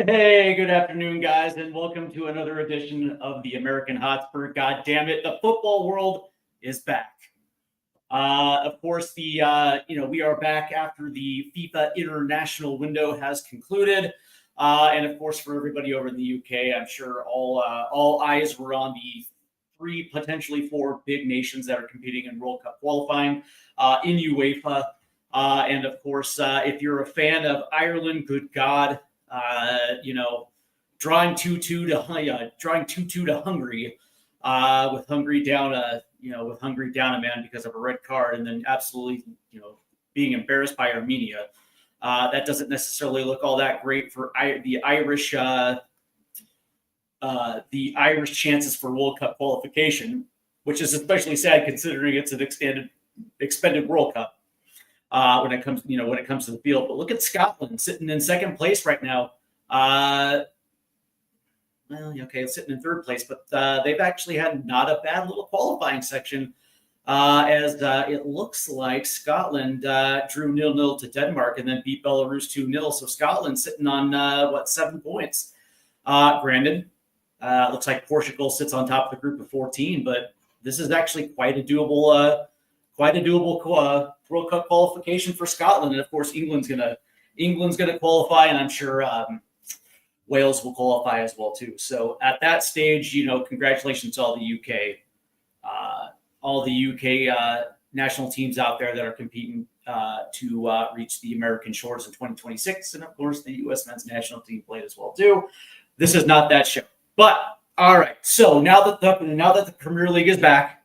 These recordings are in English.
Hey, good afternoon, guys, and welcome to another edition of the American Hotspur. God damn it, the football world is back. Of course, we are back after the FIFA International window has concluded, and of course, for everybody over in the UK, I'm sure all eyes were on the three, potentially four big nations that are competing in World Cup qualifying in UEFA. And of course, if you're a fan of Ireland, good God, drawing 2-2 to Hungary, with Hungary down a man because of a red card, and then absolutely being embarrassed by Armenia. That doesn't necessarily look all that great for the Irish. The Irish chances for World Cup qualification, which is especially sad considering it's an expanded World Cup. When it comes to the field. But look at Scotland sitting in second place right now. Sitting in third place, but they've actually had not a bad little qualifying section. As it looks like Scotland drew 0-0 to Denmark and then beat Belarus 2-0. So Scotland sitting on 7 points. Granted, looks like Portugal sits on top of the group of 14, but this is actually quite a doable World Cup qualification for Scotland, and of course England's gonna qualify, and I'm sure Wales will qualify as well too. So at that stage, congratulations to all the UK national teams out there that are competing to reach the American shores in 2026, and of course the U.S. men's national team played as well too. This is not that show, but all right. So now that the Premier League is back.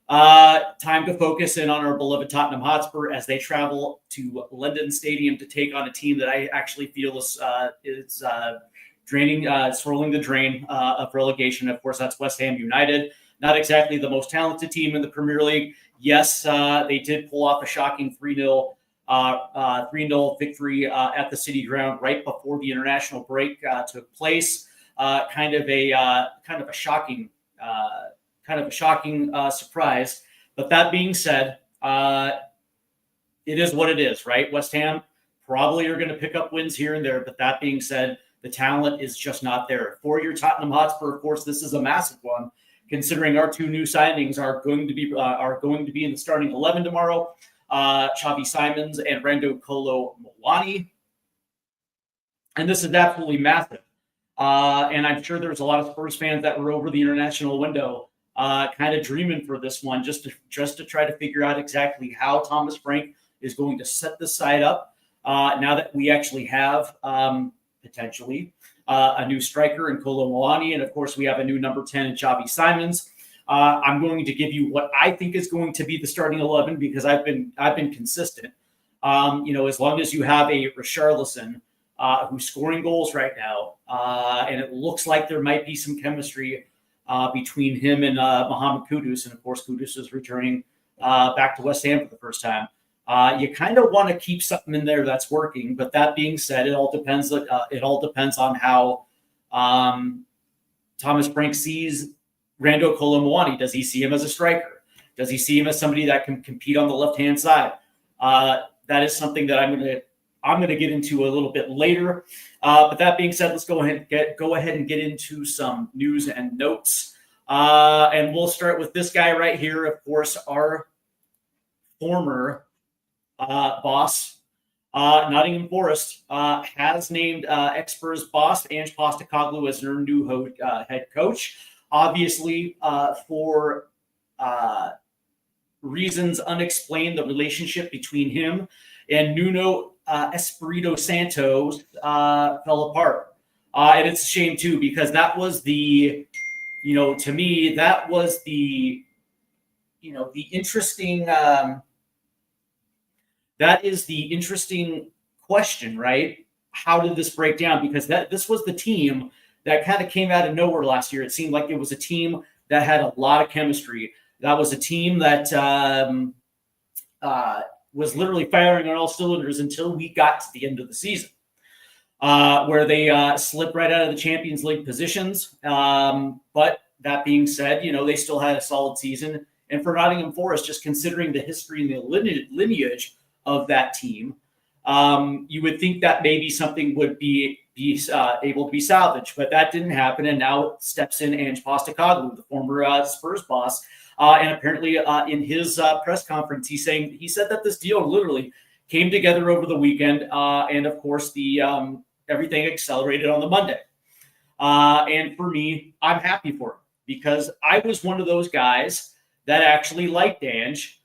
Time to focus in on our beloved Tottenham Hotspur as they travel to London Stadium to take on a team that I actually feel is swirling the drain of relegation. Of course, that's West Ham United. Not exactly the most talented team in the Premier League. Yes, they did pull off a shocking 3-0 victory at the City Ground right before the international break took place. Kind of a shocking surprise. But that being said, it is what it is, right? West Ham probably are going to pick up wins here and there. But that being said, the talent is just not there. For your Tottenham Hotspur, of course, this is a massive one, considering our two new signings are going to be in the starting 11 tomorrow. Xavi Simons and Kolo Muani. And this is absolutely massive. And I'm sure there's a lot of Spurs fans that were over the international window kind of dreaming for this one, just to try to figure out exactly how Thomas Frank is going to set this side up. Now that we actually have potentially a new striker in Kolo Muani, and of course we have a new number 10 in Xavi Simons. I'm going to give you what I think is going to be the starting 11 because I've been consistent. As long as you have a Richarlison who's scoring goals right now, and it looks like there might be some chemistry between him and Mohamed Kudus, and of course Kudus is returning back to West Ham for the first time. You kind of want to keep something in there that's working, but that being said, it all depends on how Thomas Frank sees Randal Kolo Muani. Does he see him as a striker? Does he see him as somebody that can compete on the left-hand side? That is something that I'm going to get into a little bit later. But that being said, let's go ahead and get into some news and notes. And we'll start with this guy right here. Of course, our former boss, Nottingham Forest, has named ex-Spurs boss Ange Postecoglou as their new head coach. Obviously, for reasons unexplained, the relationship between him and Nuno Espirito Santos fell apart. And it's a shame, too, because that was the interesting that is the interesting question, right? How did this break down? Because this was the team that kind of came out of nowhere last year. It seemed like it was a team that had a lot of chemistry. That was a team that was literally firing on all cylinders until we got to the end of the season, where they slipped right out of the Champions League positions. But that being said, they still had a solid season. And for Nottingham Forest, just considering the history and the lineage of that team, you would think that maybe something would be be able to be salvaged. But that didn't happen, and now steps in Ange Postecoglou, the former Spurs boss, and apparently in his press conference, he said that this deal literally came together over the weekend, and of course the everything accelerated on the Monday. And for me, I'm happy for him because I was one of those guys that actually liked Ange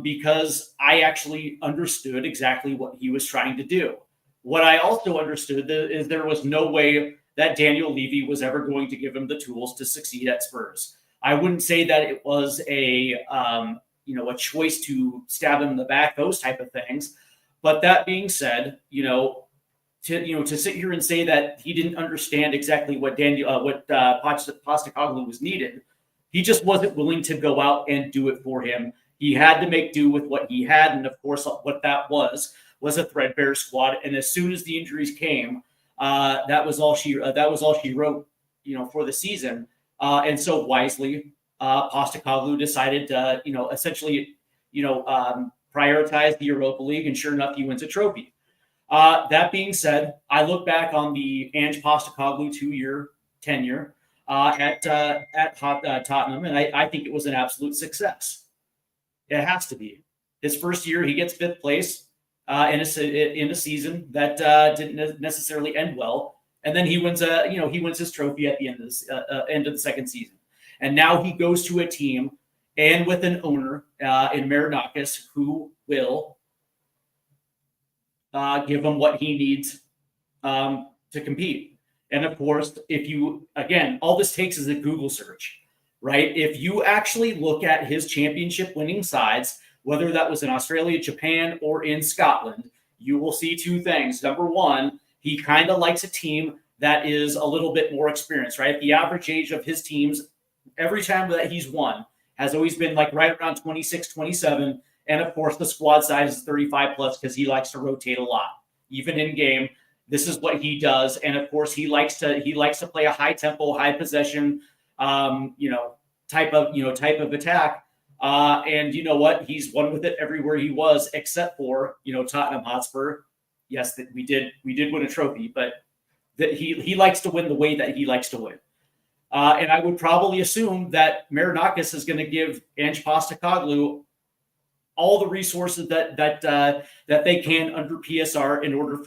because I actually understood exactly what he was trying to do. What I also understood is there was no way that Daniel Levy was ever going to give him the tools to succeed at Spurs. I wouldn't say that it was a choice to stab him in the back, those type of things. But that being said, to sit here and say that he didn't understand exactly what Postecoglou was needed, he just wasn't willing to go out and do it for him. He had to make do with what he had, and of course, what that was a threadbare squad. And as soon as the injuries came, that was all she wrote, for the season. And so wisely, Postecoglou decided to, essentially, prioritize the Europa League, and sure enough, he wins a trophy. That being said, I look back on the Ange Postecoglou 2-year tenure at Tottenham, and I think it was an absolute success. It has to be. His first year, he gets 5th place in a season that didn't necessarily end well, and then he wins his trophy at the end of the second season, and now he goes to a team and with an owner in Marinakis who will give him what he needs to compete. And of course, all this takes is a Google search, right? If you actually look at his championship winning sides, whether that was in Australia, Japan, or in Scotland, you will see two things. Number one, he kind of likes a team that is a little bit more experienced, right? The average age of his teams, every time that he's won, has always been like right around 26, 27. And of course, the squad size is 35 plus because he likes to rotate a lot, even in game. This is what he does, and of course, he likes to play a high tempo, high possession, type of attack. And you know what? He's won with it everywhere he was, except for Tottenham Hotspur. Yes, that we did win a trophy, but that he likes to win the way that he likes to win. And I would probably assume that Marinakis is going to give Ange Postecoglou all the resources that they can under PSR in order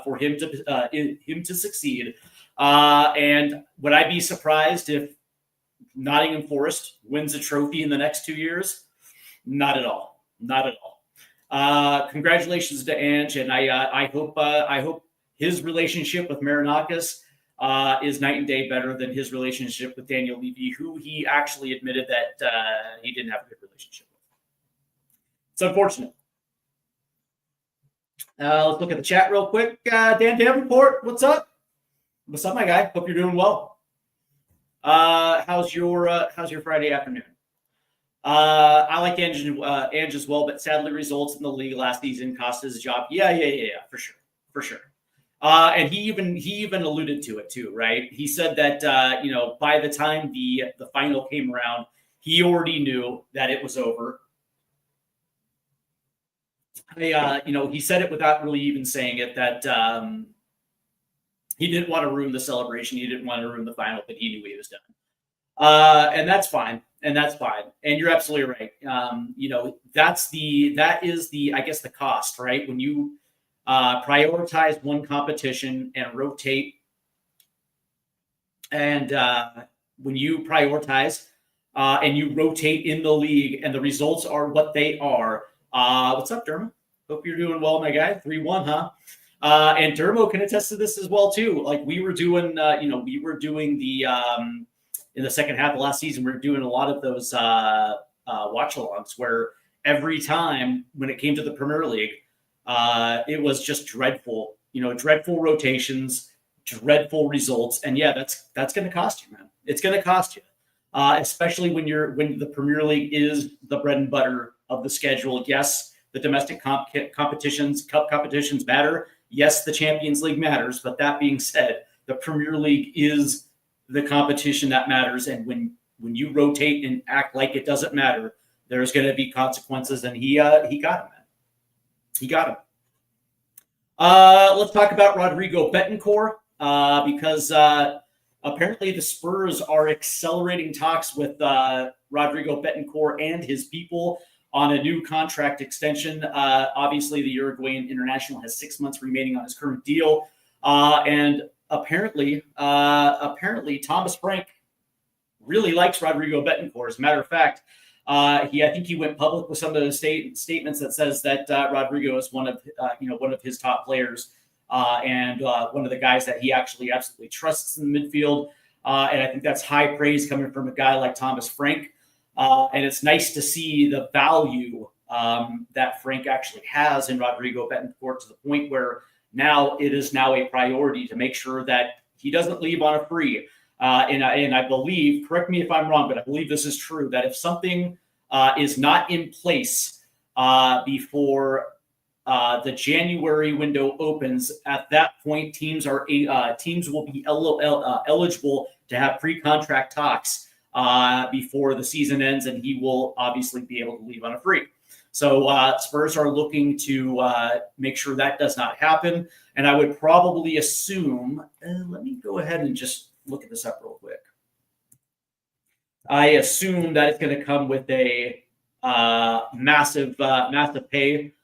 for him to succeed. And would I be surprised if Nottingham Forest wins a trophy in the next 2 years? Not at all. Not at all. Congratulations to Ange, and I hope his relationship with Marinakis is night and day better than his relationship with Daniel Levy, who he actually admitted that he didn't have a good relationship with. It's unfortunate. Let's look at the chat real quick. Dan Davenport, what's up? What's up, my guy? Hope you're doing well. How's your Friday afternoon? I like Ange as well, but sadly, results in the league last season cost his job. Yeah, for sure. And he even alluded to it too, right? He said that by the time the final came around, he already knew that it was over. He said it without really even saying it, that he didn't want to ruin the celebration. He didn't want to ruin the final, but he knew he was done. And that's fine. And you're absolutely right. That is the cost, right? When you prioritize one competition and rotate, and when you prioritize and you rotate in the league, and the results are what they are. What's up, Dermo? Hope you're doing well, my guy. 3-1, huh? And Dermo can attest to this as well too. Like we were doing the in the second half of last season, we were doing a lot of those watch-alongs where every time when it came to the Premier League, it was just dreadful. Dreadful rotations, dreadful results, and yeah, that's going to cost you, man. It's going to cost you, especially when the Premier League is the bread and butter of the schedule. Yes, the domestic cup competitions matter. Yes, the Champions League matters. But that being said, the Premier League is the competition that matters. And when you rotate and act like it doesn't matter, there's going to be consequences. And he got him, man. He got him. Let's talk about Rodrigo Betancourt because apparently the Spurs are accelerating talks with Rodrigo Betancourt and his people on a new contract extension. Obviously, the Uruguayan international has 6 months remaining on his current deal, and apparently Thomas Frank really likes Rodrigo Betancourt. As a matter of fact, I think he went public with some of the statements that says that Rodrigo is one of his top players and one of the guys that he actually absolutely trusts in the midfield. And I think that's high praise coming from a guy like Thomas Frank. And it's nice to see the value that Frank actually has in Rodrigo Betancourt to the point where now it is now a priority to make sure that he doesn't leave on a free. And I believe, correct me if I'm wrong, but I believe this is true, that if something is not in place before the January window opens, at that point, teams will be eligible to have pre-contract talks before the season ends, and he will obviously be able to leave on a free. So Spurs are looking to make sure that does not happen. And I would probably assume, let me go ahead and just look at this up real quick. I assume that it's going to come with a massive pay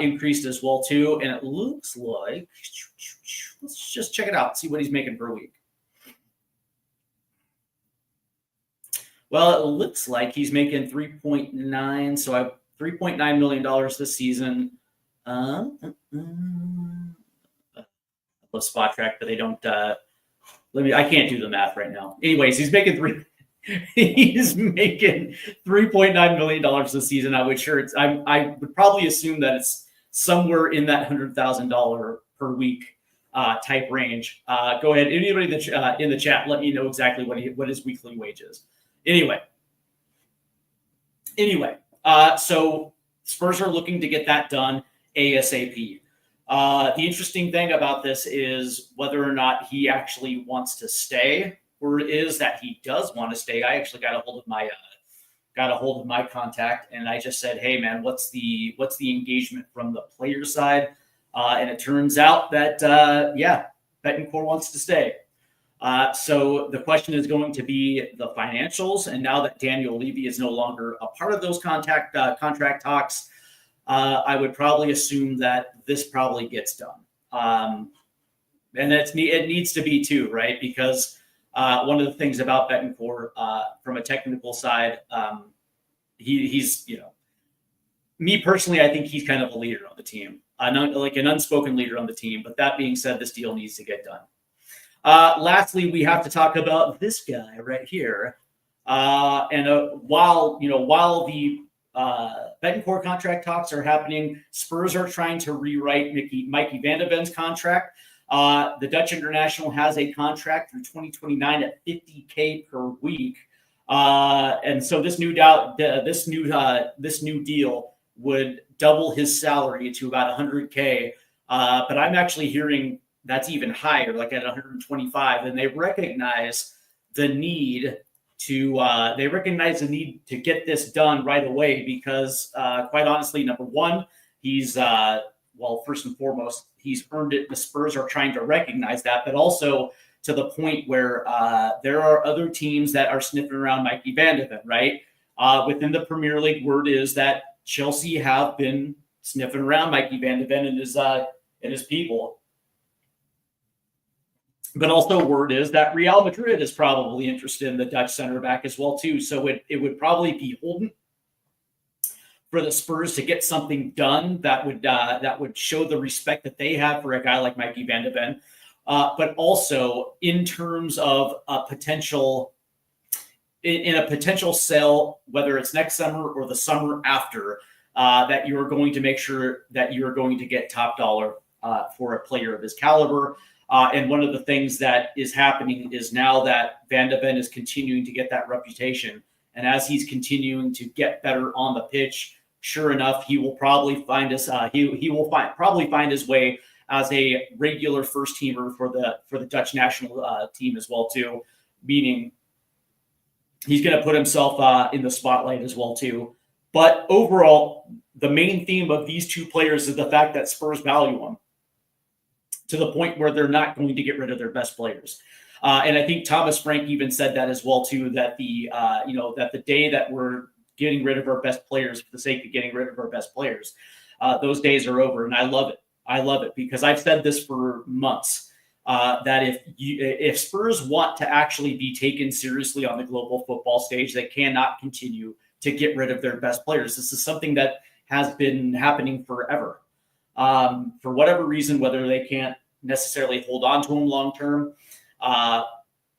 increase as well too. And it looks like, let's just check it out, see what he's making per week. Well, it looks like he's making 3.9. So I have $3.9 million this season. I love Spot Track, but they don't. I can't do the math right now. Anyways, he's making $3.9 million this season. I would probably assume that it's somewhere in that $100,000 per week type range. Go ahead, anybody that's in the chat, let me know exactly what his weekly wage is. Anyway, so Spurs are looking to get that done ASAP. The interesting thing about this is whether or not he actually wants to stay. Word is that he does want to stay. I actually got a hold of my contact, and I just said, "Hey, man, what's the engagement from the player side?" And it turns out that Betancourt wants to stay. So the question is going to be the financials, and now that Daniel Levy is no longer a part of those contract talks, I would probably assume that this probably gets done. And it needs to be too, right? Because one of the things about Betancourt from a technical side, he's me personally, I think he's kind of a leader on the team, like an unspoken leader on the team. But that being said, this deal needs to get done. Lastly, we have to talk about this guy right here. And while the Betancourt contract talks are happening, Spurs are trying to rewrite Mikey van de Ven's contract. The Dutch international has a contract through 2029 at $50K per week, and so this new deal would double his salary to about $100K. But I'm actually hearing that's even higher, like at 125, and they recognize the need to get this done right away because, quite honestly, number one, he's first and foremost, he's earned it. The Spurs are trying to recognize that, but also to the point where there are other teams that are sniffing around Mikey van de Ven, right? Within the Premier League, word is that Chelsea have been sniffing around Mikey van de Ven and his people. But also word is that Real Madrid is probably interested in the Dutch center back as well too. So it would probably be beholden for the Spurs to get something done that would show the respect that they have for a guy like Mikey van de Ven. But also in terms of a potential sale, whether it's next summer or the summer after, that you are going to make sure that you are going to get top dollar for a player of his caliber. And one of the things that is happening is now that Van de Ven is continuing to get that reputation, and as he's continuing to get better on the pitch, sure enough, he will probably find his way as a regular first teamer for the Dutch national team as well too. Meaning, he's going to put himself in the spotlight as well too. But overall, the main theme of these two players is the fact that Spurs value them. to the point where they're not going to get rid of their best players. And I think Thomas Frank even said that as well too. That that the day that we're getting rid of our best players for the sake of getting rid of our best players, those days are over. And I love it. I love it because I've said this for months. That if Spurs want to actually be taken seriously on the global football stage, they cannot continue to get rid of their best players. This is something that has been happening forever. For whatever reason, whether they can't necessarily hold on to them long term,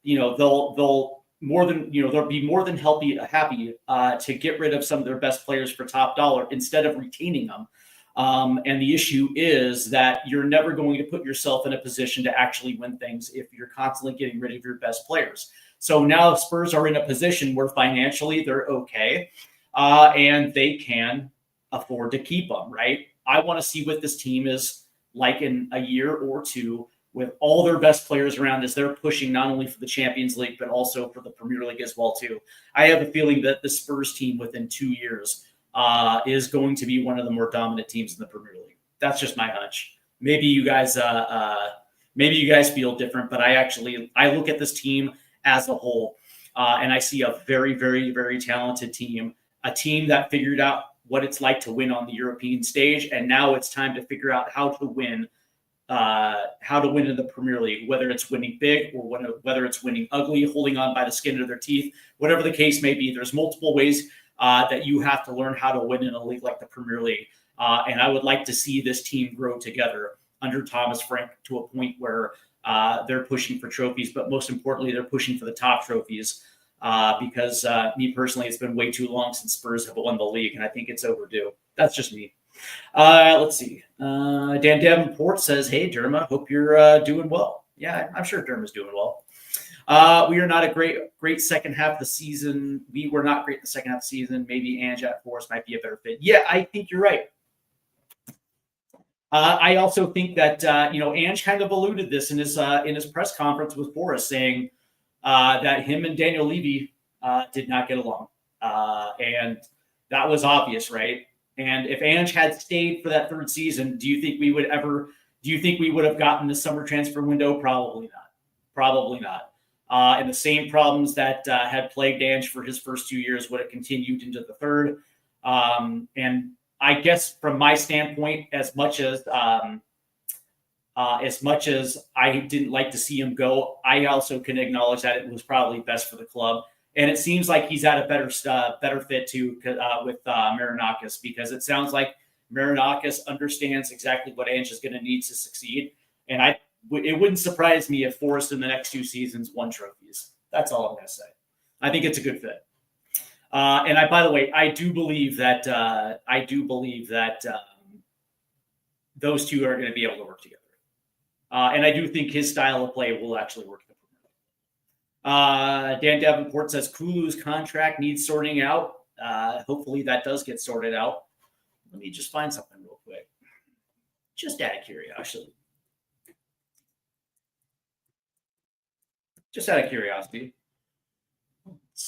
they'll be more than happy to get rid of some of their best players for top dollar instead of retaining them. And the issue is that you're never going to put yourself in a position to actually win things if you're constantly getting rid of your best players. So now Spurs are in a position where financially they're okay, and they can afford to keep them, right? I want to see what this team is like in a year or two with all their best players around as they're pushing not only for the Champions League, but also for the Premier League as well, too. I have a feeling that the Spurs team within 2 years is going to be one of the more dominant teams in the Premier League. That's just my hunch. Maybe you guys feel different, but I look at this team as a whole, and I see a very, very, very talented team, a team that figured out what it's like to win on the European stage, and now it's time to figure out how to win in the Premier League, whether it's winning big or whether it's winning ugly, holding on by the skin of their teeth, whatever the case may be. There's multiple ways that you have to learn how to win in a league like the Premier League. And I would like to see this team grow together under Thomas Frank to a point where they're pushing for trophies, but most importantly, they're pushing for the top trophies because me personally, it's been way too long since Spurs have won the league, and I think it's overdue. That's just me. Let's see. Dan Davenport says, "Hey, Derma, hope you're doing well." Yeah, I'm sure Derma's doing well. We are not a great second half of the season. We were not great the second half of the season. Maybe Ange at Forest might be a better fit. Yeah, I think you're right. I also think that Ange kind of alluded this in his press conference with Forest, saying that him and Daniel Levy did not get along, and that was obvious, right? And if Ange had stayed for that third season, do you think we would have gotten the summer transfer window? Probably not. Probably not. And the same problems that had plagued Ange for his first 2 years would have continued into the third. And I guess from my standpoint, as much as I didn't like to see him go, I also can acknowledge that it was probably best for the club. And it seems like he's at a better fit too with Marinakis, because it sounds like Marinakis understands exactly what Ange is going to need to succeed. And it wouldn't surprise me if Forest in the next 2 seasons won trophies. That's all I'm going to say. I think it's a good fit. And by the way, I do believe that those two are going to be able to work together. And I do think his style of play will actually work. Dan Davenport says Kulu's contract needs sorting out. Hopefully that does get sorted out. Let me just find something real quick. Just out of curiosity. Let's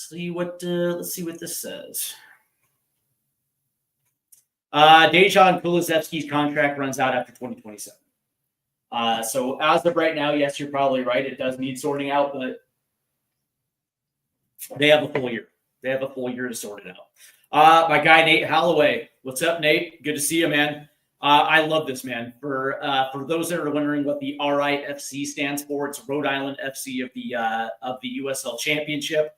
see what this says. Dejan Kulusevski's contract runs out after 2027. So as of right now, yes, you're probably right. It does need sorting out, but they have a full year. They have a full year to sort it out. My guy, Nate Holloway. What's up, Nate? Good to see you, man. I love this, man. For those that are wondering what the RIFC stands for, it's Rhode Island FC of the USL Championship.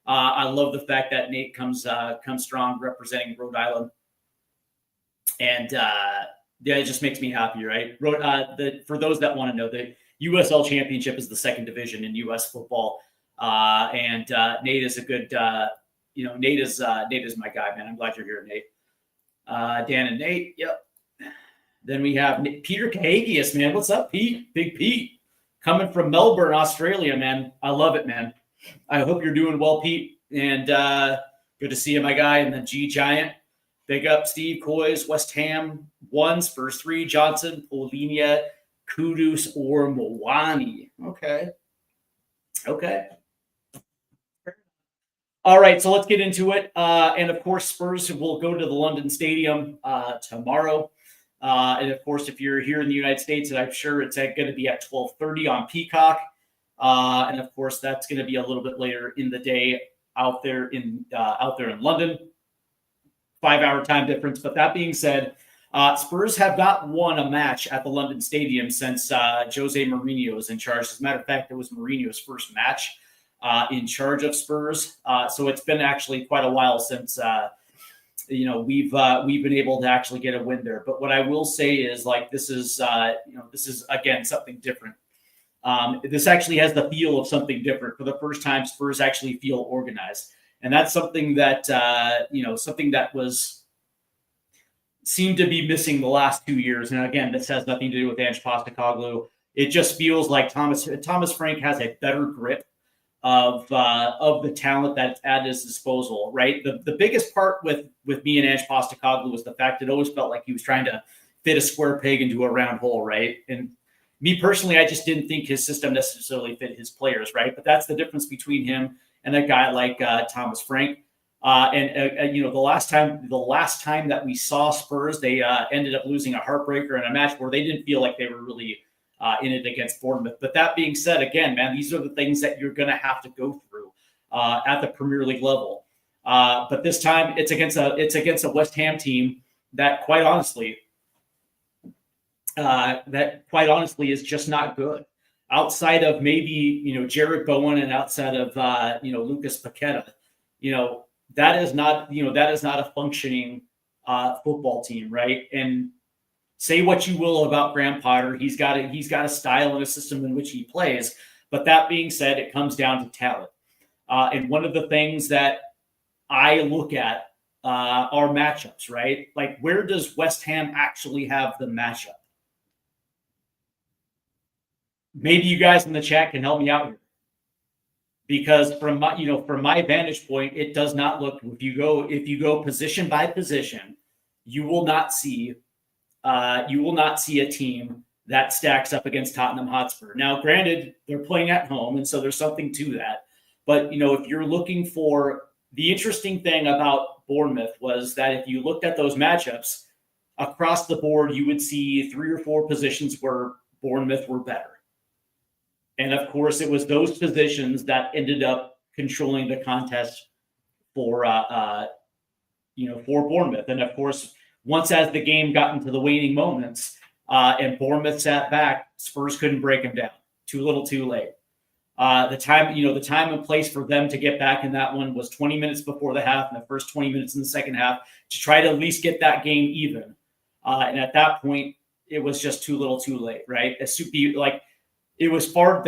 I love the fact that Nate comes strong representing Rhode Island. And it just makes me happy, right? For those that want to know, the USL Championship is the second division in U.S. football. And Nate is a good, Nate is my guy, man. I'm glad you're here, Nate. Dan and Nate, yep. Then we have Peter Cahagius, man. What's up, Pete? Big Pete. Coming from Melbourne, Australia, man. I love it, man. I hope you're doing well, Pete. And good to see you, my guy. And then G Giant. Big up Steve Coys, West Ham 1, Spurs 3, Johnson, Polinia, Kudus, or Muani. Okay. All right, so let's get into it. And of course, Spurs will go to the London Stadium tomorrow. And of course, if you're here in the United States, and I'm sure it's going to be at 12:30 on Peacock. And of course, that's going to be a little bit later in the day out there in London. 5-hour time difference. But that being said, Spurs have not won a match at the London Stadium since Jose Mourinho was in charge. As a matter of fact, it was Mourinho's first match in charge of Spurs. So it's been actually quite a while since we've been able to actually get a win there. But what I will say is this is again something different. This actually has the feel of something different. For the first time, Spurs actually feel organized. And that's something that, something that seemed to be missing the last 2 years. And again, this has nothing to do with Ange Postecoglou. It just feels like Thomas Frank has a better grip of the talent that's at his disposal, right? The biggest part with me and Ange Postecoglou was the fact that it always felt like he was trying to fit a square peg into a round hole, right? And me personally, I just didn't think his system necessarily fit his players, right? But that's the difference between him and a guy like Thomas Frank. The last time that we saw Spurs, they ended up losing a heartbreaker in a match where they didn't feel like they were really in it against Bournemouth. But that being said, again, man, these are the things that you're going to have to go through at the Premier League level. But this time, it's against a West Ham team that, quite honestly, is just not good. Outside of maybe Jared Bowen and outside of Lucas Paqueta, that is not a functioning football team, right? And say what you will about Graham Potter, he's got a style and a system in which he plays. But that being said, it comes down to talent. And one of the things that I look at are matchups, right? Like, where does West Ham actually have the matchup? Maybe you guys in the chat can help me out here, because from my vantage point, it does not look. If you go position by position, you will not see a team that stacks up against Tottenham Hotspur. Now, granted, they're playing at home, and so there's something to that. But if you're looking for the interesting thing about Bournemouth was that if you looked at those matchups across the board, you would see 3 or 4 positions where Bournemouth were better. And of course, it was those positions that ended up controlling the contest for Bournemouth. And of course, once as the game got into the waning moments and Bournemouth sat back, Spurs couldn't break them down. Too little, too late. The time and place for them to get back in that one was 20 minutes before the half and the first 20 minutes in the second half to try to at least get that game even. And at that point, it was just too little, too late, right? The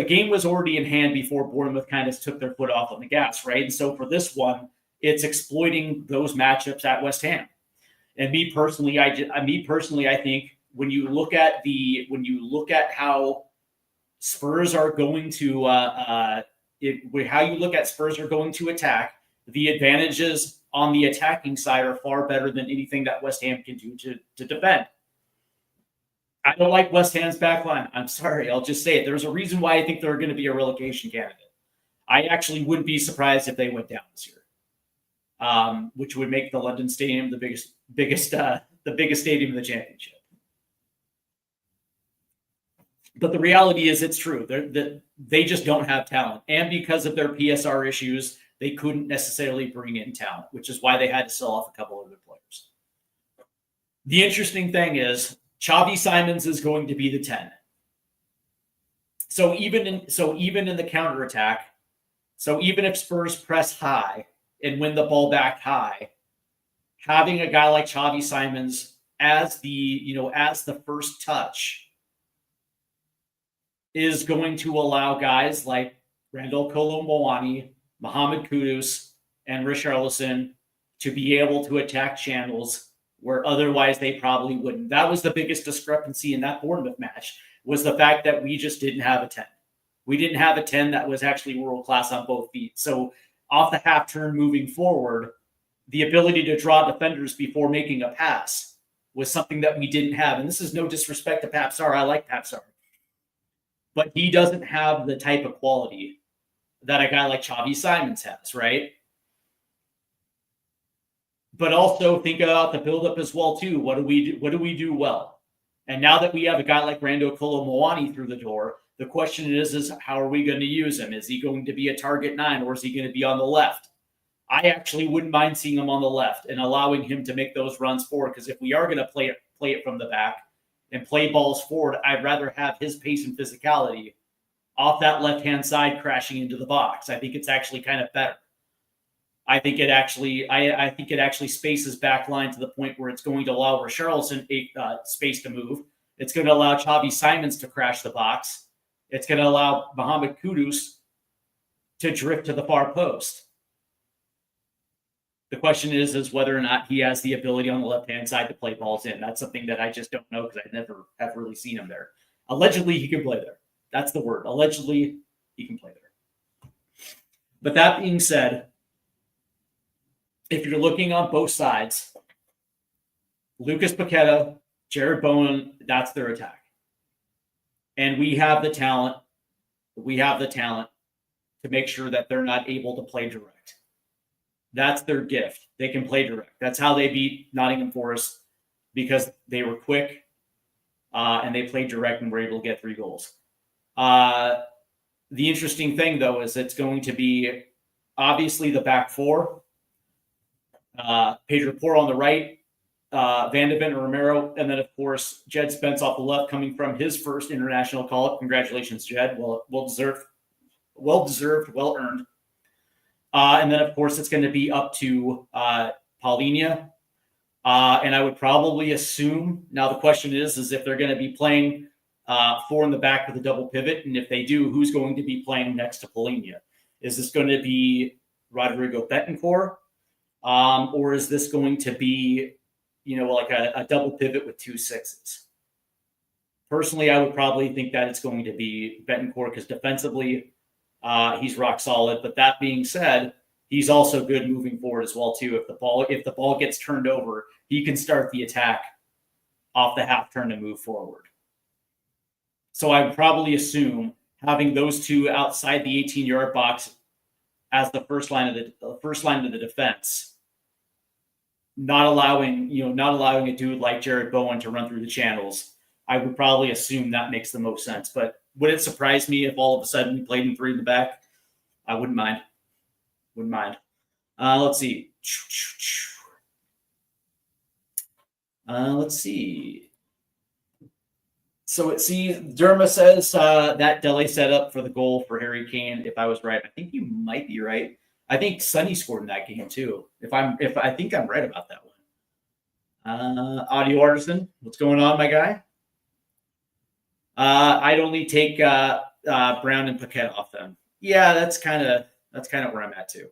game was already in hand before Bournemouth kind of took their foot off on the gas, right? And so for this one, it's exploiting those matchups at West Ham. And me personally, I think when you look at how Spurs are going to attack, the advantages on the attacking side are far better than anything that West Ham can do to defend. I don't like West Ham's back line. I'm sorry. I'll just say it. There's a reason why I think they're going to be a relegation candidate. I actually wouldn't be surprised if they went down this year, which would make the London Stadium the biggest stadium in the championship. But the reality is, it's true. They just don't have talent. And because of their PSR issues, they couldn't necessarily bring in talent, which is why they had to sell off a couple of other players. The interesting thing is, Xavi Simons is going to be the 10. So even in the counterattack, so even if Spurs press high and win the ball back high, having a guy like Xavi Simons as the first touch is going to allow guys like Randal, Kolo, Muani, Mohamed Kudus, and Richarlison to be able to attack channels where otherwise they probably wouldn't. That was the biggest discrepancy in that Bournemouth match, was the fact that we just didn't have a 10. We didn't have a 10 that was actually world-class on both feet. So off the half turn moving forward, the ability to draw defenders before making a pass was something that we didn't have. And this is no disrespect to Pap Sarr. I like Pap Sarr. But he doesn't have the type of quality that a guy like Xavi Simons has, right? But also think about the buildup as well, too. What do we do well? And now that we have a guy like Randal Kolo Muani through the door, the question is how are we going to use him? Is he going to be a target 9 or is he going to be on the left? I actually wouldn't mind seeing him on the left and allowing him to make those runs forward, because if we are going to play it from the back and play balls forward, I'd rather have his pace and physicality off that left-hand side crashing into the box. I think it's actually kind of better. I think it actually spaces back line to the point where it's going to allow Richarlison space to move. It's going to allow Xavi Simons to crash the box. It's going to allow Mohamed Kudus to drift to the far post. The question is whether or not he has the ability on the left-hand side to play balls in. That's something that I just don't know, because I never have really seen him there. Allegedly, he can play there. That's the word. Allegedly, he can play there. But that being said, if you're looking on both sides, Lucas Paqueta, Jared Bowen, that's their attack. And we have the talent. We have the talent to make sure that they're not able to play direct. That's their gift. They can play direct. That's how they beat Nottingham Forest, because they were quick and they played direct and were able to get 3 goals. The interesting thing, though, is it's going to be obviously the back 4. Pedro Porro on the right, Van de Ven and Romero, and then, of course, Jed Spence off the left, coming from his first international call-up. Congratulations, Jed. Well deserved, well earned. And then, of course, it's going to be up to Paulinho. And I would probably assume, now the question is if they're going to be playing 4 in the back with a double pivot, and if they do, who's going to be playing next to Paulinho? Is this going to be Rodrigo Betancourt? Or is this going to be, like a double pivot with 2 6s? Personally, I would probably think that it's going to be Betancourt, because defensively, he's rock solid. But that being said, he's also good moving forward as well too. If the ball gets turned over, he can start the attack off the half turn and move forward. So I would probably assume having those 2 outside the 18-yard box as the first line of the defense, not allowing a dude like Jared Bowen to run through the channels. I would probably assume that makes the most sense. But would it surprise me if all of a sudden we played in 3 in the back? I wouldn't mind. Let's see. Let's see. So it sees Derma says that Dele set up for the goal for Harry Kane. If I was right, I think you might be right. I think Sonny scored in that game too. If I think I'm right about that one. Audio Artisan, what's going on, my guy? I'd only take Brown and Paquette off them. Yeah, that's kind of where I'm at too.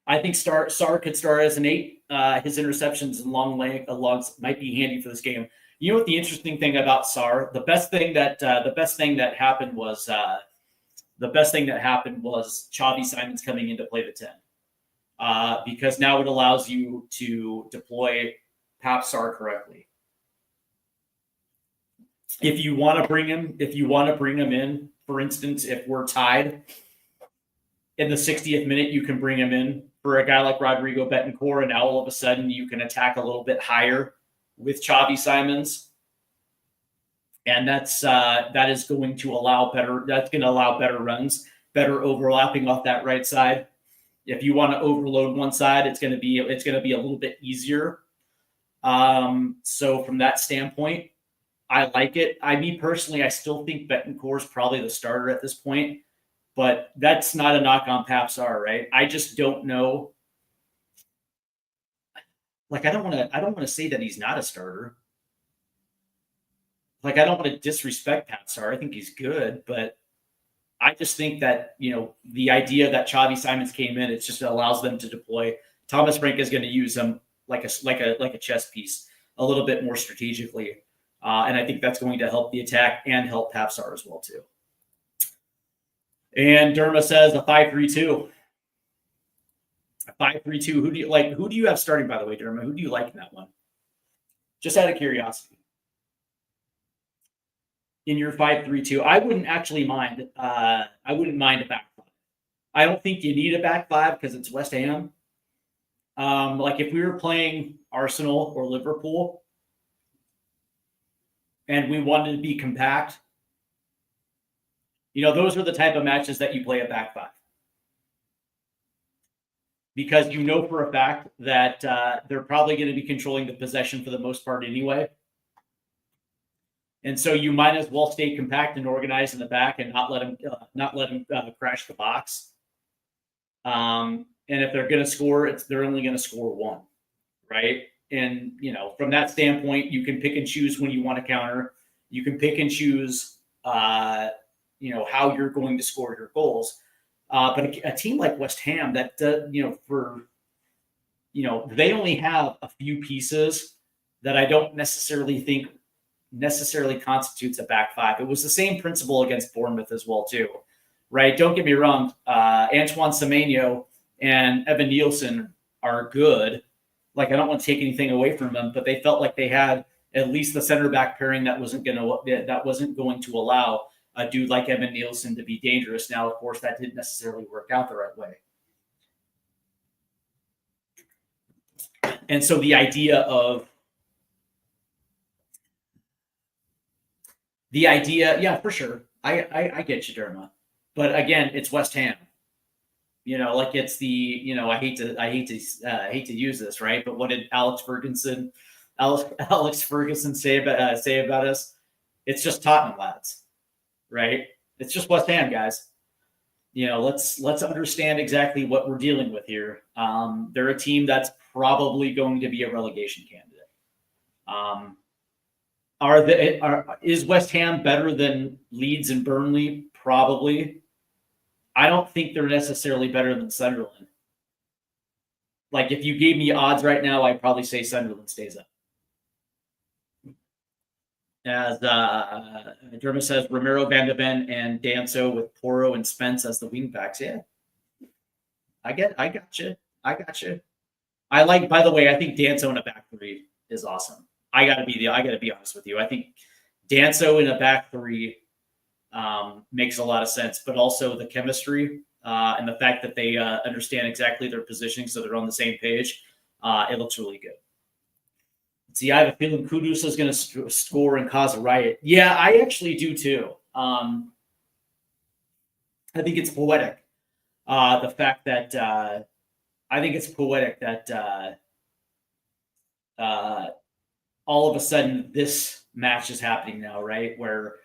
I think Sarr could start as an 8. His interceptions and long logs might be handy for this game. You know what the interesting thing about Sarr? The best thing that happened was Xavi Simons coming in to play the 10, because now it allows you to deploy Pap Sarr correctly. If you want to bring him in, for instance, if we're tied in the 60th minute, you can bring him in for a guy like Rodrigo Betancourt, and now all of a sudden you can attack a little bit higher with Xavi Simons, and that is going to allow better runs, better overlapping off that right side. If you want to overload one side, it's going to be a little bit easier. So from that standpoint, I like it. Me personally, I still think Betancourt is probably the starter at this point, but that's not a knock on Pap Sarr, right? I just don't know. Like, I don't want to say that he's not a starter. Like, I don't want to disrespect Pap Sarr. I think he's good, but I just think that, the idea that Xavi Simons came in, it just allows them to deploy. Thomas Frank is going to use him like a chess piece a little bit more strategically. And I think that's going to help the attack and help Pap Sarr as well too. And Derma says a 5-3-2. A 5-3-2. Who do you have starting, by the way, Derma? Who do you like in that one? Just out of curiosity. In your 5-3-2, I wouldn't actually mind. I wouldn't mind a back 5. I don't think you need a back 5 because it's West Ham. Like if we were playing Arsenal or Liverpool, and we wanted to be compact, those are the type of matches that you play a back five. Because you know for a fact that they're probably going to be controlling the possession for the most part anyway. And so you might as well stay compact and organized in the back and not let them crash the box. And if they're going to score, they're only going to score one, right? And from that standpoint, you can pick and choose when you want to counter. You can pick and choose, how you're going to score your goals. But a team like West Ham that, they only have a few pieces that I don't necessarily think constitutes a back five. It was the same principle against Bournemouth as well, too, right? Don't get me wrong. Antoine Semenyo and Evan Nielsen are good. Like, I don't want to take anything away from them, but they felt like they had at least the center back pairing that wasn't going to allow a dude like Evan Nielsen to be dangerous. Now, of course, that didn't necessarily work out the right way. And so the idea, yeah, for sure. I get you, Derma. But again, it's West Ham. It's the, I hate to use this, right? But what did Alex Ferguson say about us? It's just Tottenham lads, right? It's just West Ham guys. Let's understand exactly what we're dealing with here. They're a team that's probably going to be a relegation candidate. Is West Ham better than Leeds and Burnley? Probably. I don't think they're necessarily better than Sunderland. Like, if you gave me odds right now, I'd probably say Sunderland stays up. As Derma says, Romero, Van de Ven, and Danso with Porro and Spence as the wing backs. Yeah, I got you. I like. By the way, I think Danso in a back three is awesome. I gotta be honest with you. I think Danso in a back three makes a lot of sense, but also the chemistry and the fact that they understand exactly their positioning, so they're on the same page. It looks really good. See, I have a feeling Kudus is going to score and cause a riot. Yeah, I actually do too. I think it's poetic. The fact that I think it's poetic that all of a sudden this match is happening now, right? Where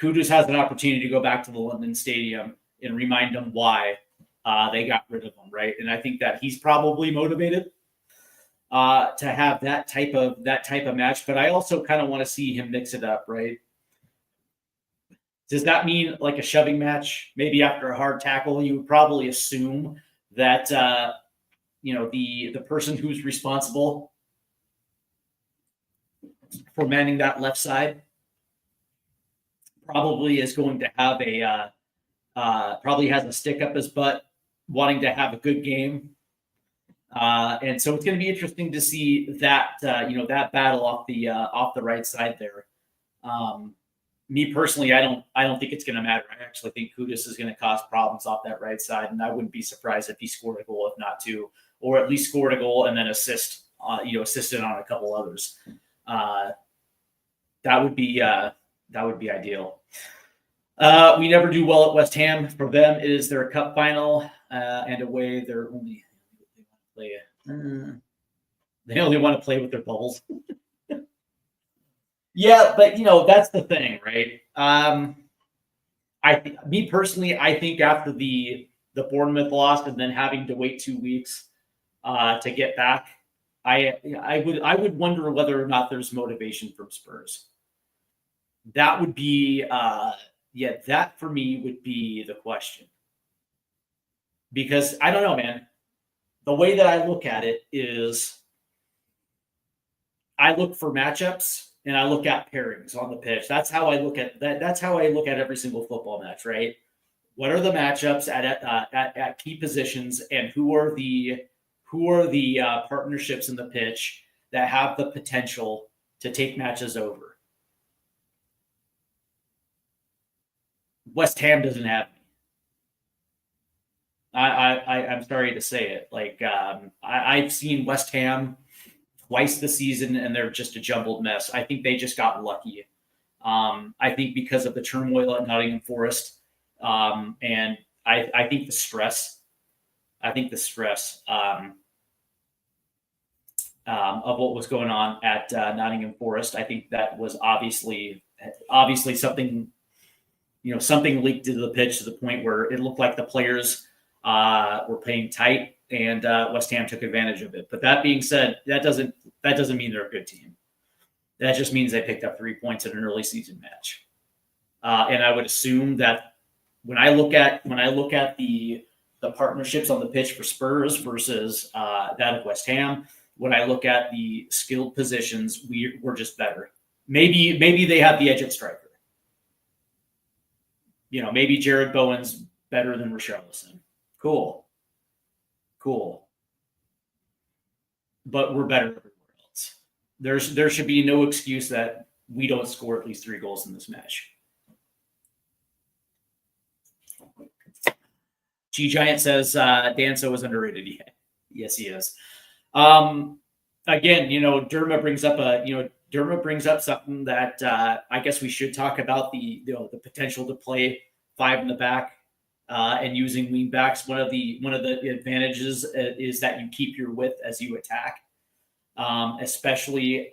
Kudus has an opportunity to go back to the London Stadium and remind them why they got rid of him, right? And I think that he's probably motivated to have that type of match, but I also kind of want to see him mix it up, right? Does that mean like a shoving match? Maybe after a hard tackle, you would probably assume that the person who's responsible for manning that left side probably is going to have probably has a stick up his butt, wanting to have a good game. And so it's going to be interesting to see that that battle off the right side there. Me personally, I don't think it's going to matter. I actually think Kudus is going to cause problems off that right side, and I wouldn't be surprised if he scored a goal, if not two, or at least scored a goal and then assisted on a couple others. That would be ideal. We never do well at West Ham. For them, it is their cup final, and away they're only. They only want to play with their bubbles. Yeah, but that's the thing, right? Me personally, I think after the Bournemouth loss and then having to wait 2 weeks to get back, I would wonder whether or not there's motivation from Spurs. That would be that for me would be the question. Because I don't know, man. The way that I look at it is I look for matchups and I look at pairings on the pitch. That's how I look at that. That's how I look at every single football match, right? What are the matchups at key positions, and who are the partnerships in the pitch that have the potential to take matches over? West Ham doesn't have me. I'm sorry to say it. Like I've seen West Ham twice this season, and they're just a jumbled mess. I think they just got lucky I think because of the turmoil at Nottingham Forest, and I think the stress. I think the stress of what was going on at Nottingham Forest. I think that was obviously something, something leaked into the pitch to the point where it looked like the players were playing tight, and West Ham took advantage of it. But that being said, that doesn't mean they're a good team. That just means they picked up 3 points in an early season match. And I would assume that when I look at the partnerships on the pitch for Spurs versus that of West Ham, when I look at the skilled positions, we're just better. Maybe they have the edge at striker. Maybe Jared Bowen's better than Richarlison. Cool. But we're better everywhere else. There should be no excuse that we don't score at least 3 goals in this match. G Giant says Danso is underrated. Yeah. Yes, he is. Again, Dermot brings up something that I guess we should talk about, the potential to play 5 in the back and using wing backs. One of the advantages is that you keep your width as you attack, especially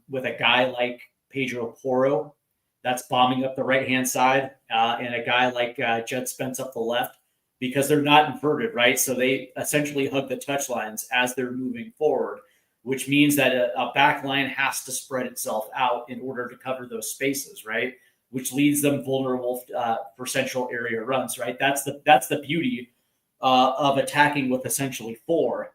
with a guy like Pedro Porro that's bombing up the right-hand side, and a guy like Jed Spence up the left, because they're not inverted, right? So they essentially hug the touch lines as they're moving forward, which means that a back line has to spread itself out in order to cover those spaces, right? Which leaves them vulnerable for central area runs, right? That's the beauty of attacking with essentially 4,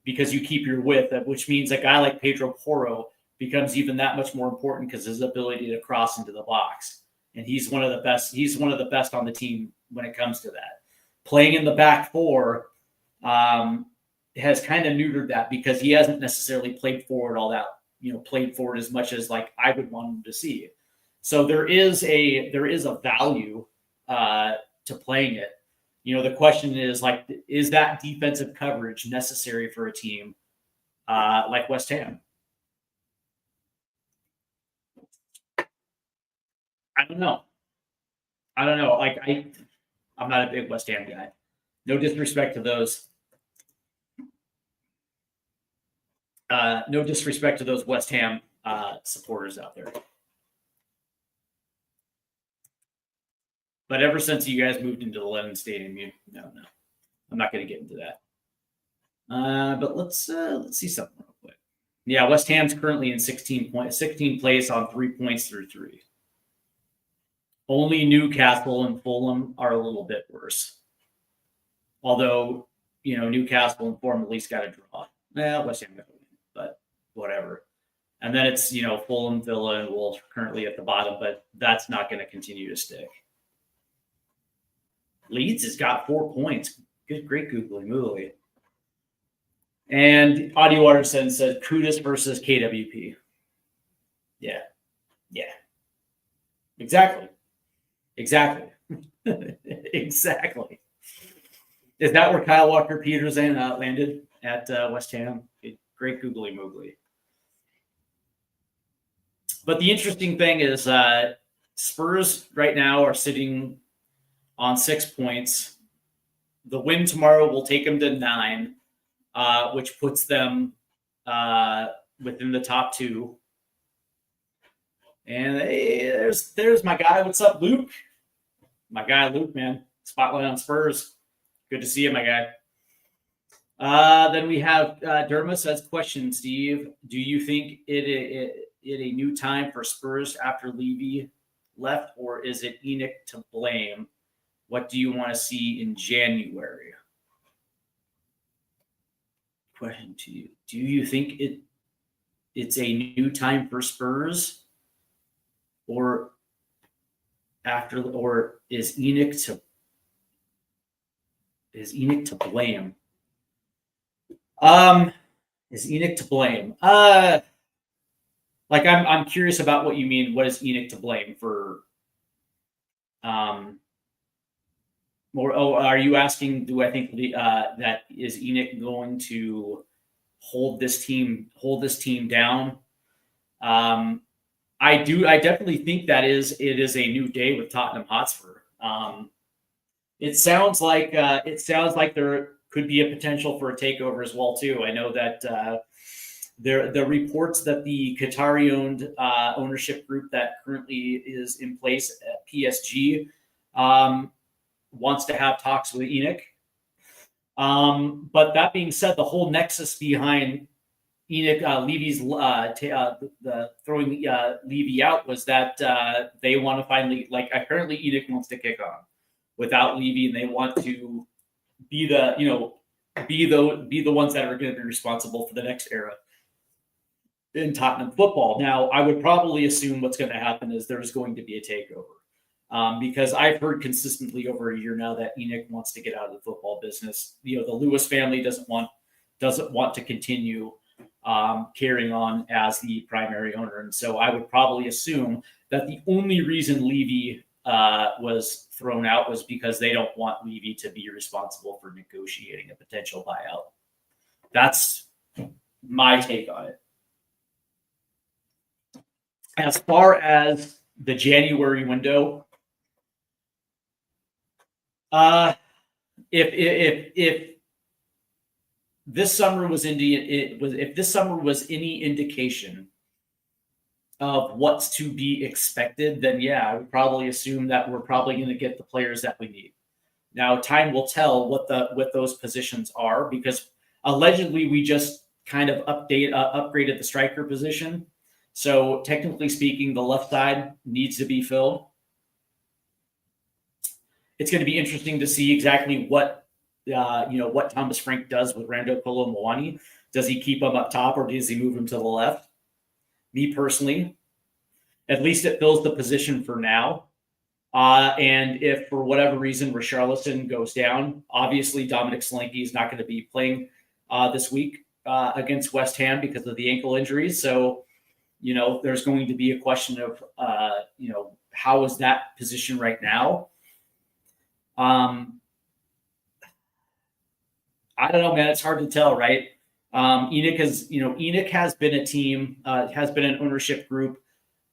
because you keep your width, which means a guy like Pedro Porro becomes even that much more important because his ability to cross into the box. And he's one of the best. He's one of the best on the team when it comes to that. Playing in the back 4 has kind of neutered that, because he hasn't necessarily played forward as much as like I would want him to see. So there is a value to playing it. The question is, like, is that defensive coverage necessary for a team like West Ham? I don't know. Like, I'm not a big West Ham guy. No disrespect to those. No disrespect to those West Ham supporters out there. But ever since you guys moved into the Lennon Stadium, no, I'm not going to get into that. But let's see something real quick. Yeah, West Ham's currently in 16 place on 3 points through 3. Only Newcastle and Fulham are a little bit worse. Although, Newcastle and Fulham at least got a draw. West Ham got a win, but whatever. And then it's, Fulham, Villa, and Wolves currently at the bottom, but that's not going to continue to stick. Leeds has got 4 points. Great googly moogly. And Audio Waterson said Kudus versus KWP. Yeah. Exactly. Exactly. Is that where Kyle Walker-Peters landed at West Ham? Great googly moogly. But the interesting thing is Spurs right now are sitting on 6 points. The win tomorrow will take them to 9, which puts them within the top 2. And there's my guy. What's up, Luke? My guy, Luke, man. Spotlight on Spurs. Good to see you, my guy. Then we have Derma says, question, Steve. Do you think it a new time for Spurs after Levy left, or is it Enoch to blame? What do you want to see in January? Question to you. Do you think it's a new time for Spurs, or is Enoch to blame? Is Enoch to blame? Like, I'm curious about what you mean. What is Enoch to blame for? Are you asking? Do I think that is Enoch going to hold this team down? I definitely think it is a new day with Tottenham Hotspur. It sounds like there could be a potential for a takeover as well too. I know that the reports that the Qatari-owned ownership group that currently is in place at PSG wants to have talks with ENIC. But that being said, the whole nexus behind ENIC Levy's the throwing Levy out was that they want to finally, like, apparently ENIC wants to kick on without Levy, and they want to be the be the ones that are going to be responsible for the next era in Tottenham football. Now, I would probably assume what's going to happen is there's going to be a takeover. Because I've heard consistently over a year now that ENIC wants to get out of the football business. The Lewis family doesn't want to continue carrying on as the primary owner, and so I would probably assume that the only reason Levy was thrown out was because they don't want Levy to be responsible for negotiating a potential buyout. That's my take on it. As far as the January window, if this summer was if this summer was any indication of what's to be expected, then yeah, I would probably assume that we're probably going to get the players that we need. Now, time will tell what those positions are, because allegedly we just kind of upgraded the striker position. So technically speaking, the left side needs to be filled. It's going to be interesting to see exactly what Thomas Frank does with Randal, Kolo, and Muani. Does he keep him up top, or does he move him to the left? Me personally, at least it fills the position for now. And if for whatever reason Richarlison goes down, obviously Dominic Solanke is not going to be playing this week against West Ham because of the ankle injuries. So, there's going to be a question of, how is that position right now? I don't know, man. It's hard to tell, right? ENIC has been a team, has been an ownership group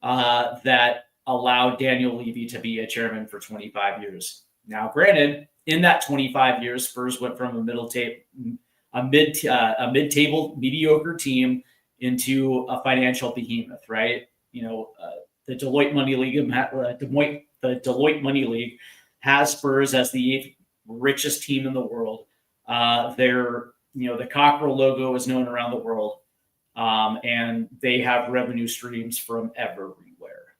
that allowed Daniel Levy to be a chairman for 25 years. Now, granted, in that 25 years, Spurs went from a mid-table mediocre team into a financial behemoth, right? The Deloitte Money League has Spurs as the 8th richest team in the world. The cockerel logo is known around the world, and they have revenue streams from everywhere.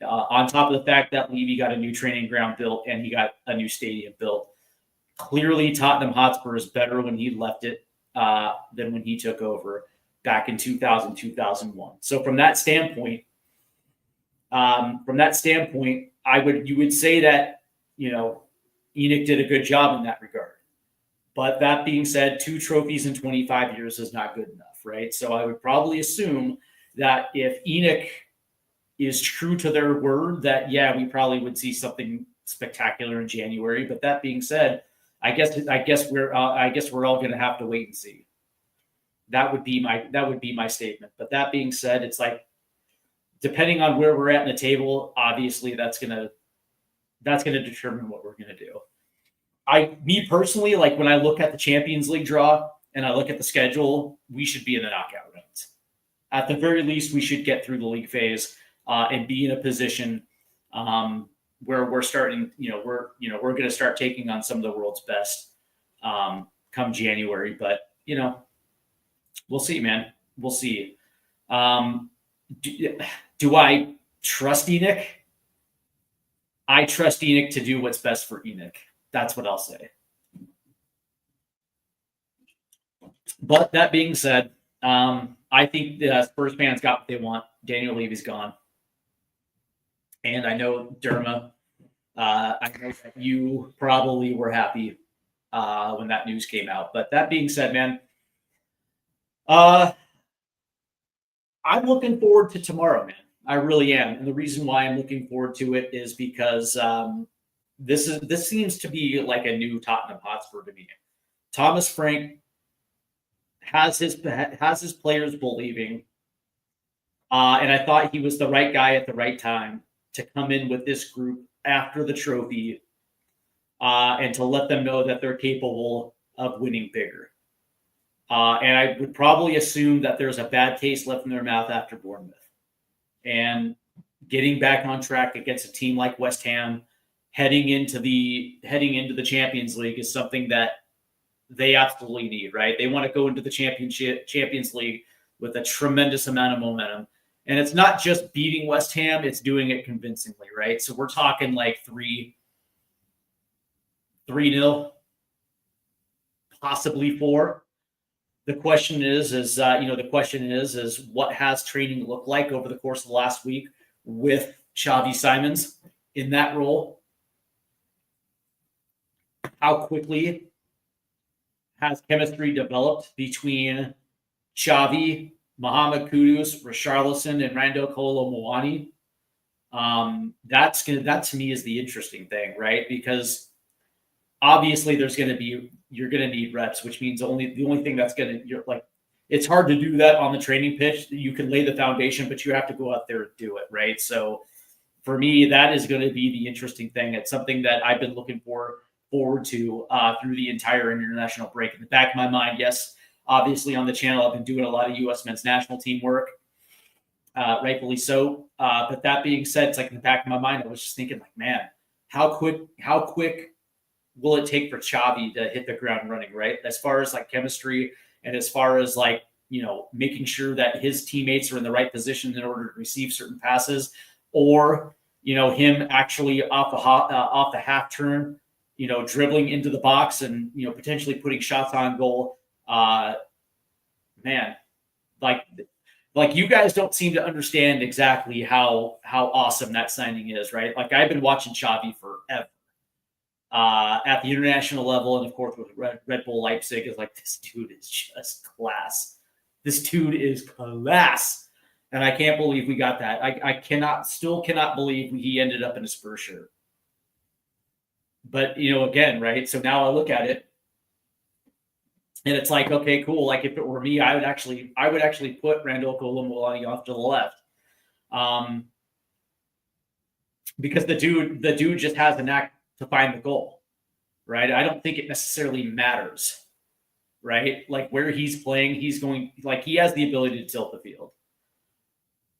On top of the fact that Levy got a new training ground built and he got a new stadium built. Clearly, Tottenham Hotspur is better when he left it than when he took over back in 2000, 2001. So from that standpoint, you would say that, ENIC did a good job in that regard. But that being said, 2 trophies in 25 years is not good enough, right? So I would probably assume that if ENIC is true to their word, that, yeah, we probably would see something spectacular in January. But that being said, I guess we're all going to have to wait and see. That would be my statement. But that being said, it's like, depending on where we're at in the table, obviously that's gonna determine what we're gonna do. Me personally, like when I look at the Champions League draw and I look at the schedule, we should be in the knockout rounds. At the very least, we should get through the league phase and be in a position where we're starting. We're going to start taking on some of the world's best come January. But we'll see, man. We'll see. Do I trust ENIC? I trust ENIC to do what's best for ENIC. That's what I'll say. But that being said, I think the Spurs fans got what they want. Daniel Levy's gone. And I know, Derma, I know that you probably were happy when that news came out. But that being said, man, I'm looking forward to tomorrow, man. I really am. And the reason why I'm looking forward to it is because this seems to be like a new Tottenham Hotspur to me. Thomas Frank has his players believing And I thought he was the right guy at the right time to come in with this group after the trophy and to let them know that they're capable of winning bigger. And I would probably assume that there's a bad taste left in their mouth after Bournemouth. And getting back on track against a team like West Ham, heading into the Champions League is something that they absolutely need, right? They want to go into the Champions League with a tremendous amount of momentum. And it's not just beating West Ham, it's doing it convincingly, right? So we're talking like 3-0, possibly 4. The question is what has training looked like over the course of the last week with Xavi Simons in that role? How quickly has chemistry developed between Xavi, Mohamed Kudus, Richarlison, and Randal Kolo Muani? That to me is the interesting thing, right? Because obviously you're going to need reps, which means the only thing that's going to, it's hard to do that on the training pitch. You can lay the foundation, but you have to go out there and do it, right? So for me, that is going to be the interesting thing. It's something that I've been looking forward to through the entire international break. In the back of my mind, yes, obviously on the channel, I've been doing a lot of U.S. men's national team work, rightfully so. But that being said, it's like in the back of my mind, I was just thinking, like, man, how quick will it take for Xavi to hit the ground running, right? As far as like chemistry and as far as like, making sure that his teammates are in the right position in order to receive certain passes, or, him actually off the half turn, dribbling into the box and, potentially putting shots on goal. Man, like you guys don't seem to understand exactly how awesome that signing is, right? Like I've been watching Xavi forever. At the international level, and of course with Red Bull Leipzig, is like, this dude is just class. This dude is class, and I can't believe we got that. I still cannot believe he ended up in a Spurs shirt. But again, right? So now I look at it, and it's like, okay, cool. Like if it were me, I would actually put Randal Kolo Muani off to the left, because the dude just has a knack to find the goal, right? I don't think it necessarily matters, right? Like where he's playing, he has the ability to tilt the field.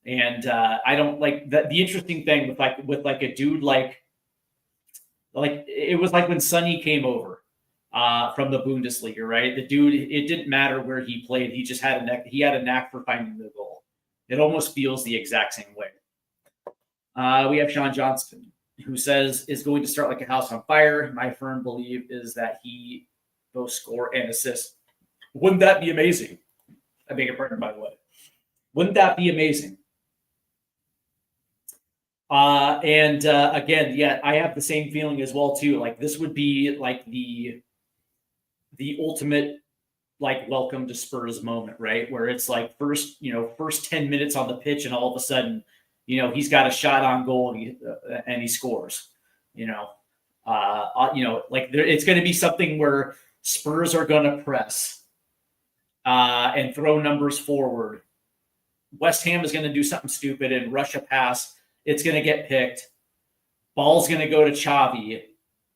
And I don't like that. The interesting thing with a dude like it was like when Sonny came over from the Bundesliga, right? The dude, it didn't matter where he played. He just had a knack for finding the goal. It almost feels the exact same way. We have Sean Johnston, who says is going to start like a house on fire. My firm belief is that he both score and assist. Wouldn't that be amazing? I beg your pardon, by the way. Wouldn't that be amazing? Again, yeah, I have the same feeling as well too. Like this would be like the ultimate like welcome to Spurs moment, right? Where it's like first 10 minutes on the pitch, and all of a sudden, he's got a shot on goal and he scores. It's going to be something where Spurs are going to press and throw numbers forward. West Ham is going to do something stupid and rush a pass. It's going to get picked. Ball's going to go to Xavi.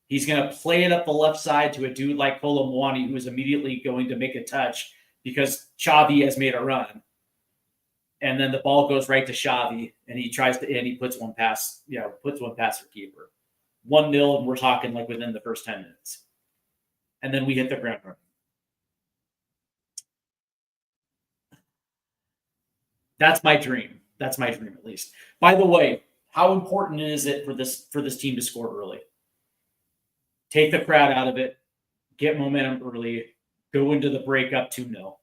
He's going to play it up the left side to a dude like Kolo Muani, who is immediately going to make a touch because Xavi has made a run. And then the ball goes right to Xavi, and he puts one past for keeper. 1-0, and we're talking like within the first 10 minutes. And then we hit the ground running. That's my dream. That's my dream, at least. By the way, how important is it for this team to score early? Take the crowd out of it, get momentum early, go into the break up 2-0.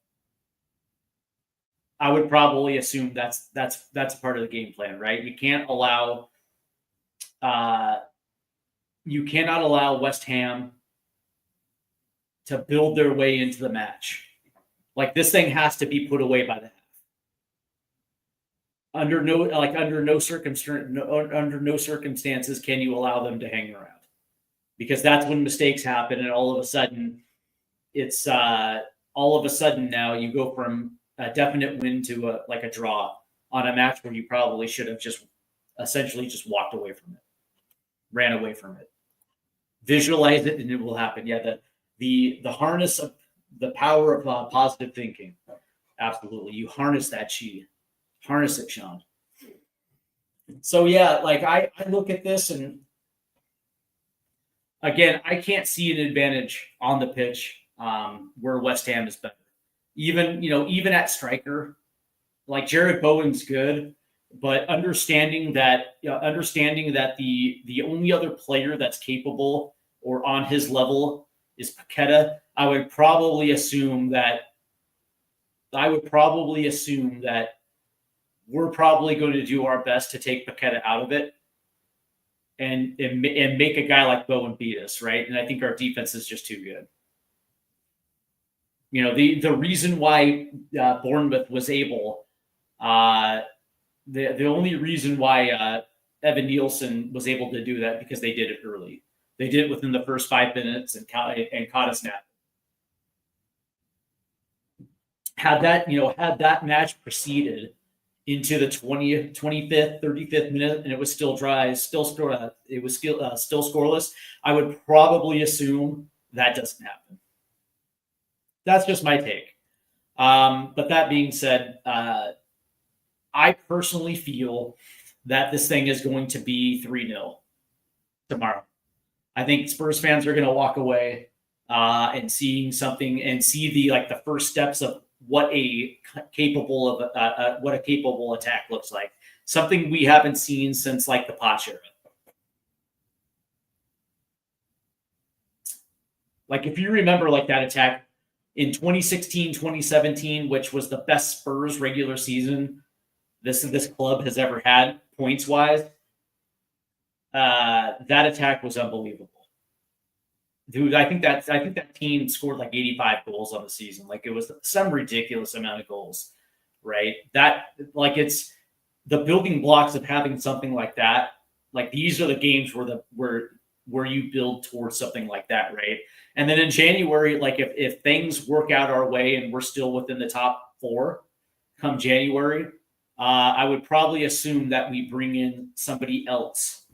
I would probably assume that's part of the game plan, right? You cannot allow West Ham to build their way into the match. Like this thing has to be put away by the half. Under no circumstances can you allow them to hang around, because that's when mistakes happen, and all of a sudden now you go from a definite win to a draw on a match where you probably should have just essentially just walked away from it, ran away from it. Visualize it, and it will happen. Yeah, the harness of the power of positive thinking. Absolutely, you harness that chi. Harness it, Sean. So yeah, like I look at this, and again, I can't see an advantage on the pitch where West Ham is better. Even at striker, like Jared Bowen's good, but understanding that the only other player that's capable or on his level is Paqueta, I would probably assume that we're probably going to do our best to take Paqueta out of it and make a guy like Bowen beat us, right? And I think our defense is just too good. The reason why Bournemouth was able, the only reason why Evan Nielsen was able to do that because they did it early. They did it within the first 5 minutes and caught us napping. Had that match proceeded into the 20th, 25th, 35th minute, and it was still dry, it was still scoreless, I would probably assume that doesn't happen. That's just my take. But that being said, I personally feel that this thing is going to be 3-0 tomorrow. I think Spurs fans are going to walk away and seeing something and see the first steps of what a capable attack looks like. Something we haven't seen since the Poch era. Like if you remember that attack in 2016, 2017, which was the best Spurs regular season this club has ever had points wise, that attack was unbelievable. Dude, I think that team scored 85 goals on the season. It was some ridiculous amount of goals, right? It's the building blocks of having something like that. These are the games where you build towards something like that, right? And then in January, if things work out our way and we're still within the top 4 come January, I would probably assume that we bring in somebody else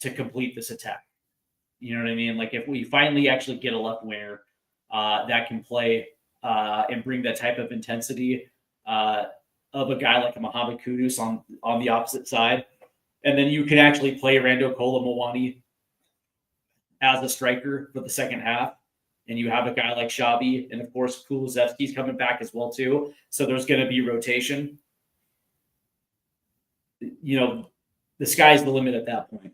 to complete this attack. You know what I mean? If we finally actually get a left winger that can play and bring that type of intensity of a guy like a Mohamed Kudus on the opposite side, and then you can actually play Randal Kolo Muani as a striker for the second half, and you have a guy like Xavi, and of course Kulusevski's coming back as well too. So there's going to be rotation. The sky's the limit at that point.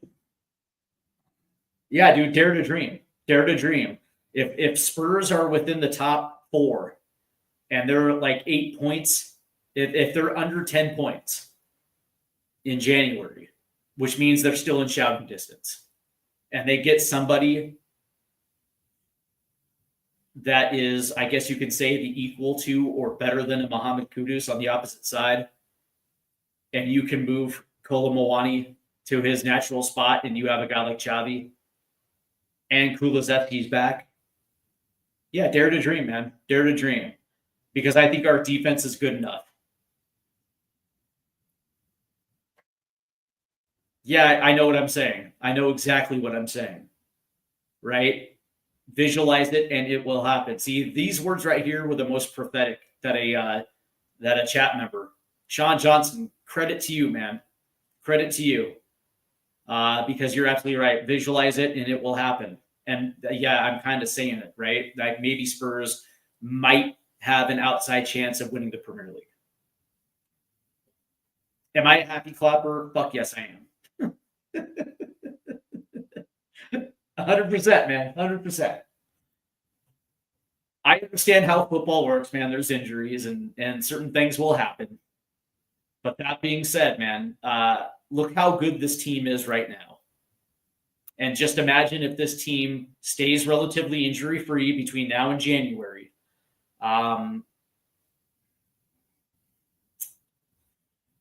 Yeah, dude, dare to dream. Dare to dream. If Spurs are within the top 4 and they're 8 points, if they're under 10 points in January, which means they're still in shouting distance, and they get somebody that is, I guess you could say, the equal to or better than a Mohamed Kudus on the opposite side, and you can move Kolo Muani to his natural spot, and you have a guy like Xavi, and Kulusevski's back. Yeah, dare to dream, man. Dare to dream. Because I think our defense is good enough. Yeah, I know what I'm saying. I know exactly what I'm saying. Right? Visualize it and it will happen. See, these words right here were the most prophetic that a chat member, Sean Johnson, credit to you, man. Credit to you. Because you're absolutely right. Visualize it and it will happen. And yeah, I'm kind of saying it, right? Maybe Spurs might have an outside chance of winning the Premier League. Am I a happy clapper? Fuck yes, I am. 100%, man. 100%. I understand how football works, man. There's injuries and certain things will happen. But that being said, man, look how good this team is right now. And just imagine if this team stays relatively injury-free between now and January. And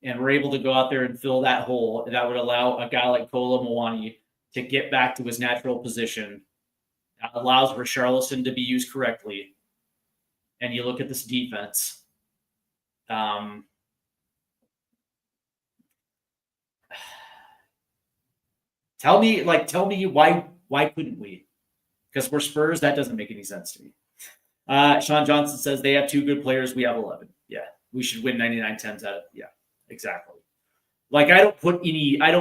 we're able to go out there and fill that hole. And that would allow a guy like Kolo Muani to get back to his natural position. That allows Richarlison to be used correctly. And you look at this defense. Tell me why couldn't we? Because we're Spurs, that doesn't make any sense to me. Sean Johnson says they have 2 good players, we have 11. Yeah, we should win 99-10s out of exactly. Like I don't put any weight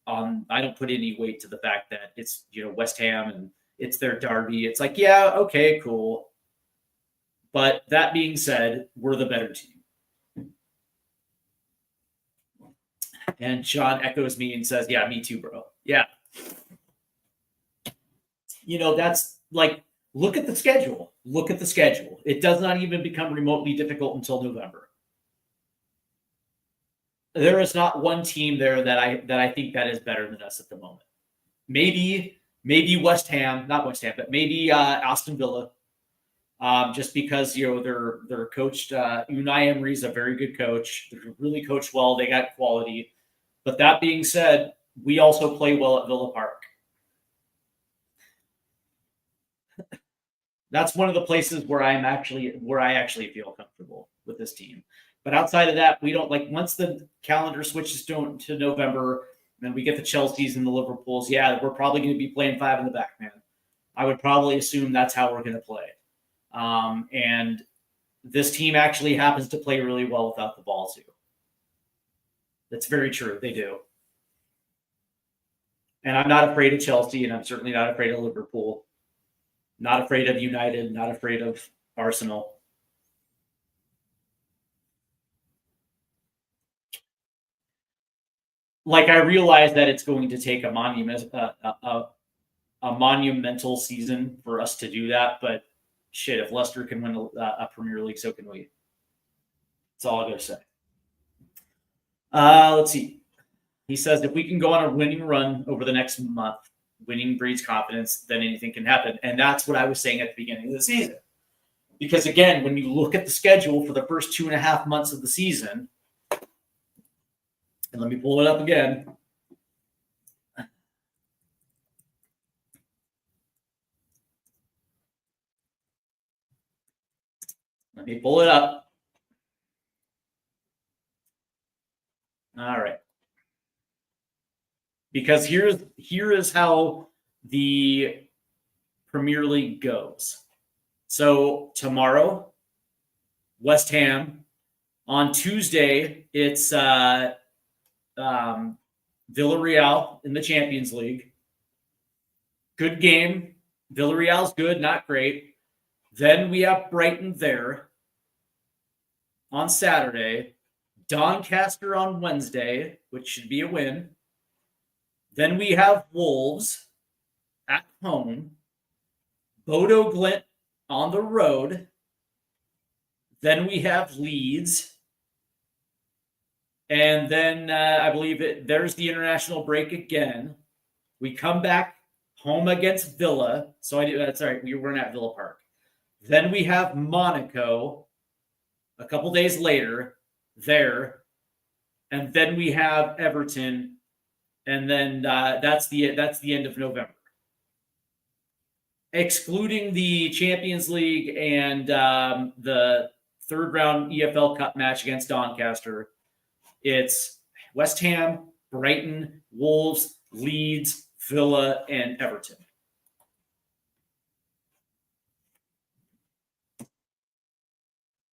I don't put any weight to the fact that it's West Ham and it's their derby. It's like, yeah, okay, cool. But that being said, we're the better team. And Sean echoes me and says, yeah, me too, bro. Yeah. That's like, look at the schedule. Look at the schedule. It does not even become remotely difficult until November. There is not one team there that I think that is better than us at the moment. Maybe West Ham, not West Ham, but maybe Aston Villa. Just because they're coached. Unai Emery is a very good coach. They're really coached well. They got quality. But that being said, we also play well at Villa Park. That's one of the places where I actually feel comfortable with this team. But outside of that, we don't once the calendar switches to November, then we get the Chelseas and the Liverpools. Yeah, we're probably going to be playing 5 in the back, man. I would probably assume that's how we're going to play. And this team actually happens to play really well without the ball too. That's very true. They do. And I'm not afraid of Chelsea, and I'm certainly not afraid of Liverpool. Not afraid of United, not afraid of Arsenal. I realize that it's going to take a monumental season for us to do that, but shit, if Leicester can win a Premier League, so can we. That's all I'm going to say. Let's see. He says, if we can go on a winning run over the next month, winning breeds confidence, then anything can happen. And that's what I was saying at the beginning of the season. Because again, when you look at the schedule for the first 2.5 months of the season, and let me pull it up again. Let me pull it up. All right. Because here is how the Premier League goes. So tomorrow, West Ham. On Tuesday, it's Villarreal in the Champions League. Good game. Villarreal's good, not great. Then we have Brighton there on Saturday. Doncaster on Wednesday, which should be a win. Then we have Wolves at home. Bodo Glimt on the road. Then we have Leeds. And then I believe there's the international break again. We come back home against Villa. That's all right. We weren't at Villa Park. Then we have Monaco a couple days later there. And then we have Everton. And then that's the end of November. Excluding the Champions League and the third round EFL Cup match against Doncaster, it's West Ham, Brighton, Wolves, Leeds, Villa, and Everton.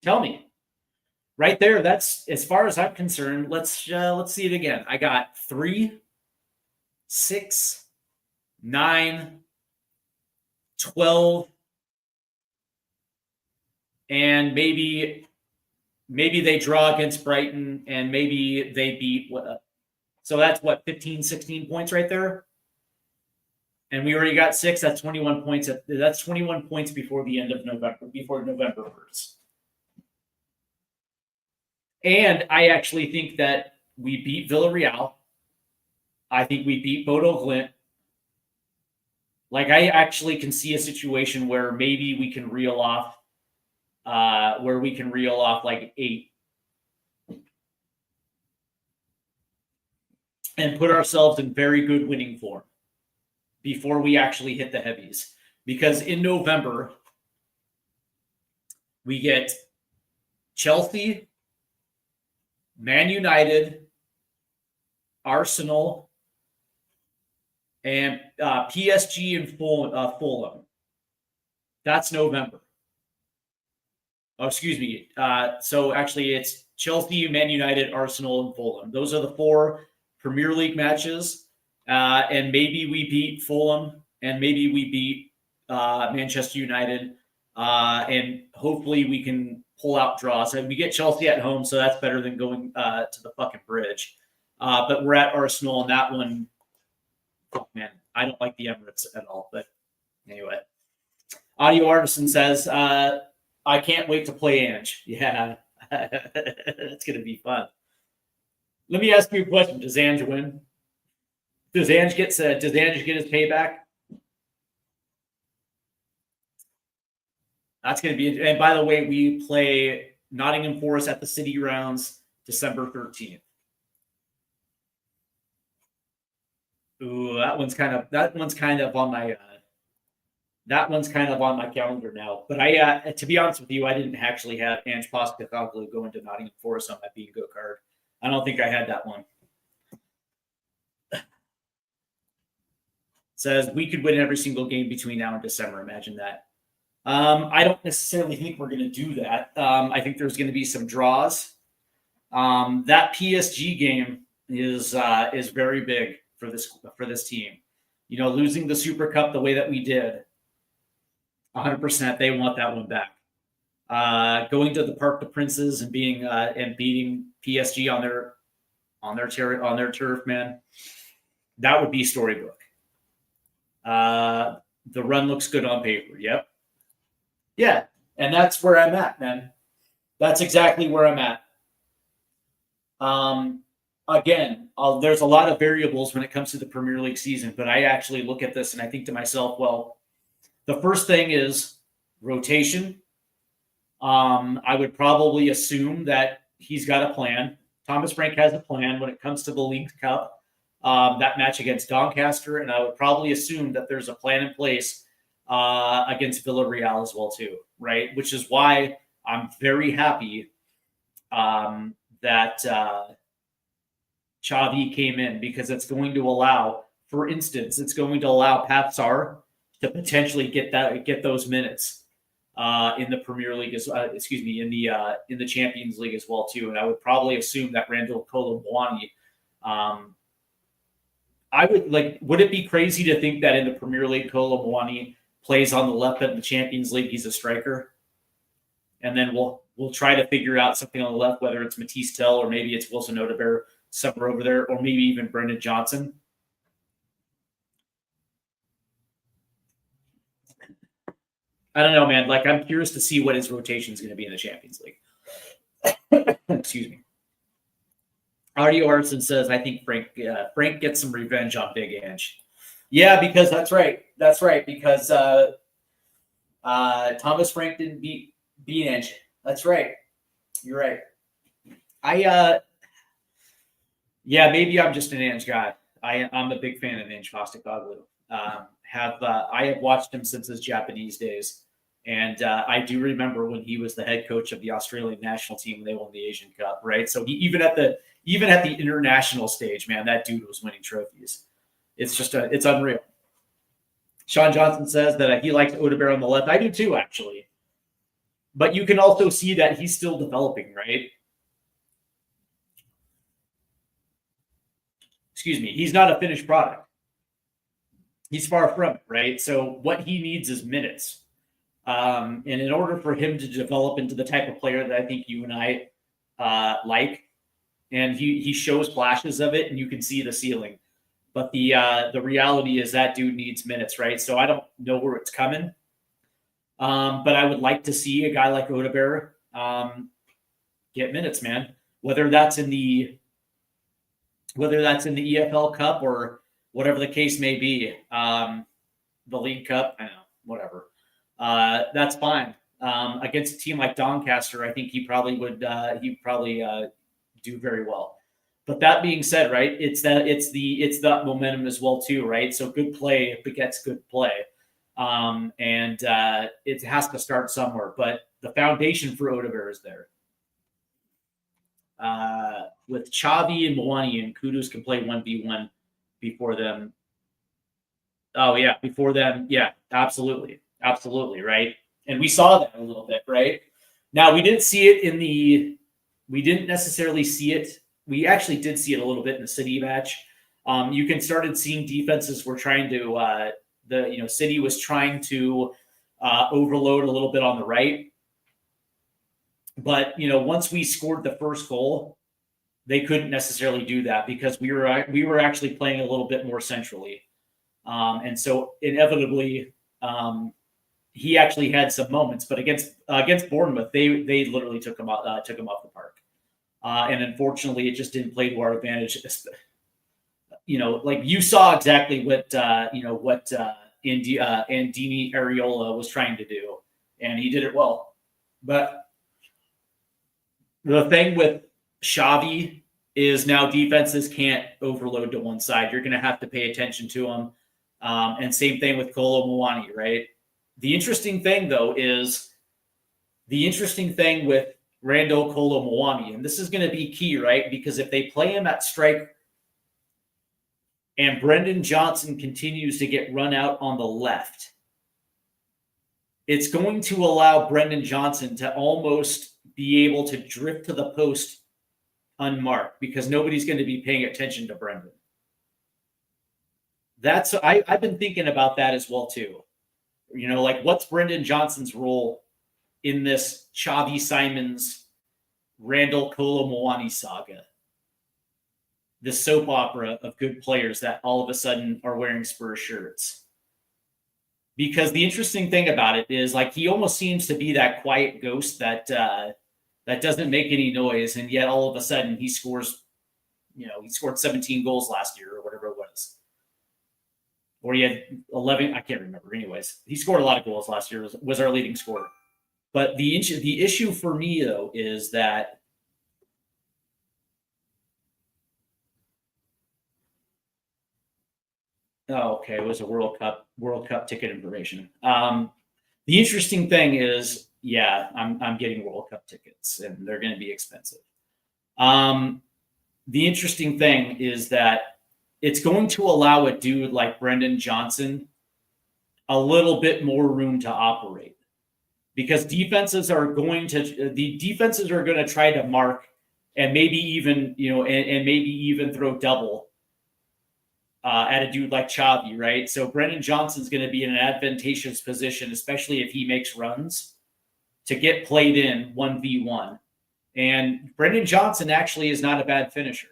Tell me. Right there, that's as far as I'm concerned. Let's see it again. I got 3, 6, 9, 12, and maybe they draw against Brighton and maybe they beat so that's 15, 16 points right there. And we already got 6. That's 21 points. That's 21 points before the end of November, before November 1st. And I actually think that we beat Villarreal. I think we beat Bodo Glimt. I actually can see a situation where maybe we can reel off 8 and put ourselves in very good winning form before we actually hit the heavies. Because in November, we get Chelsea, Man United, Arsenal, and PSG and Fulham. That's November. Oh, excuse me. So actually, it's Chelsea, Man United, Arsenal, and Fulham. Those are the 4 Premier League matches. And maybe we beat Fulham, and maybe we beat Manchester United. And hopefully we can pull out draws. And we get Chelsea at home, so that's better than going to the fucking bridge. But we're at Arsenal, and that one, oh, man, I don't like the Emirates at all. But anyway, Audio Artisan says, I can't wait to play Ange. Yeah, it's going to be fun. Let me ask you a question. Does Ange win? Does Ange get his payback? That's going to be. And by the way, we play Nottingham Forest at the City Grounds December 13th. Ooh, that one's kind of on my calendar now. But to be honest with you, I didn't actually have Ange Postecoglou going to Nottingham Forest on my bingo card. I don't think I had that one. Says we could win every single game between now and December. Imagine that. I don't necessarily think we're going to do that. I think there's going to be some draws. That PSG game is very big for this team. You know, losing the Super Cup the way that we did, 100%, they want that one back. Going to the Parc des Princes and beating PSG on their turf, man, that would be storybook. The run looks good on paper. Yep. Yeah, and that's where I'm at, man. That's exactly where I'm at. Again, there's a lot of variables when it comes to the Premier League season, but I actually look at this and I think to myself, well, the first thing is rotation. I would probably assume that he's got a plan. Thomas Frank has a plan when it comes to the League Cup, that match against Doncaster, and I would probably assume that there's a plan in place against Villarreal as well too, right? Which is why I'm very happy that Xavi came in, because it's going to allow, for instance, Pat Sarr to potentially get those minutes in the Premier League, in the Champions League as well too. And I would probably assume that Randal, Kolo, Muani. Would it be crazy to think that in the Premier League, Kolo Muani plays on the left, but in the Champions League, he's a striker? And then we'll try to figure out something on the left, whether it's Matisse Tell or maybe it's Wilson Odobert somewhere over there, or maybe even Brendan Johnson. I don't know, man. Like, I'm curious to see what his rotation is going to be in the Champions League. Excuse me. Audio Artisan says, I think Frank gets some revenge on Big Ange. Yeah, because that's right. That's right. Because Thomas Frank didn't beat Ange. That's right. You're right. Yeah, maybe I'm just an Ange guy. I'm a big fan of Ange Postecoglou. I have watched him since his Japanese days, and I do remember when he was the head coach of the Australian national team when they won the Asian Cup, right? So even at the international stage, man, that dude was winning trophies. It's just it's unreal. Sean Johnson says that he likes Odobert on the left. I do too, actually. But you can also see that he's still developing, right? Excuse me. He's not a finished product. He's far from it, right? So what he needs is minutes. And in order for him to develop into the type of player that I think you and I like, and he shows flashes of it, and you can see the ceiling. But the reality is that dude needs minutes, right? So I don't know where it's coming. But I would like to see a guy like Odobert get minutes, man. Whether that's in the EFL Cup or whatever the case may be, the League Cup, I don't know, whatever. That's fine. Against a team like Doncaster, I think he probably would do very well. But that being said, right, it's that momentum as well too, right? So good play begets good play. And it has to start somewhere, but the foundation for Odobert is there. with Xavi and Muani, and Kudus can play 1v1 before them. Oh yeah, before them. Yeah, absolutely, absolutely, right. And we saw that a little bit, right? Now we didn't see it in the. We didn't necessarily see it. We actually did see it a little bit in the City match. You can started seeing defenses were trying to City was trying to overload a little bit on the right, but once we scored the first goal, they couldn't necessarily do that because we were actually playing a little bit more centrally. And so inevitably, he actually had some moments, but against Bournemouth, they literally took him off the park, and unfortunately, it just didn't play to our advantage. Like you saw exactly what Andini Areola was trying to do, and he did it well. But the thing with Xavi is now defenses can't overload to one side. You're going to have to pay attention to them. And same thing with Kolo Muani, right? The interesting thing, though, is with Randal, Kolo Muani, and this is going to be key, right? Because if they play him at striker and Brendan Johnson continues to get run out on the left, it's going to allow Brendan Johnson to almost be able to drift to the post unmarked because nobody's going to be paying attention to Brendan. I've been thinking about that as well too. Like what's Brendan Johnson's role in this Xavi Simons, Randal Kolo Muani saga? This soap opera of good players that all of a sudden are wearing Spurs shirts. Because the interesting thing about it is like he almost seems to be that quiet ghost that doesn't make any noise, and yet all of a sudden he scores. He scored 17 goals last year or whatever it was. Or he had 11, I can't remember. Anyways, he scored a lot of goals last year, was our leading scorer. But the issue for me, though, is that okay, it was a World Cup ticket information. The interesting thing is, yeah, I'm getting World Cup tickets, and they're going to be expensive. The interesting thing is that it's going to allow a dude like Brendan Johnson a little bit more room to operate because defenses are going to try to mark and maybe even and maybe even throw double at a dude like Xavi, right? So Brendan Johnson's going to be in an advantageous position, especially if he makes runs, to get played in 1v1. And Brendan Johnson actually is not a bad finisher.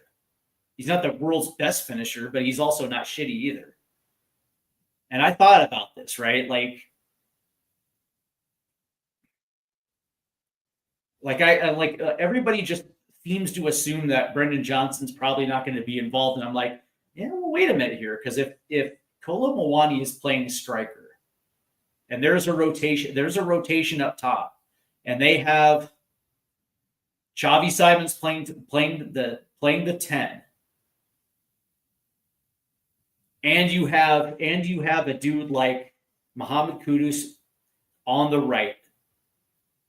He's not the world's best finisher, but he's also not shitty either. And I thought about this, right? Like everybody just seems to assume that Brendan Johnson's probably not going to be involved. And I'm like, yeah, well, wait a minute here. Because if Kolo Muani is playing striker and there's a rotation up top, and they have Xavi Simons playing the 10. And you have a dude like Mohamed Kudus on the right.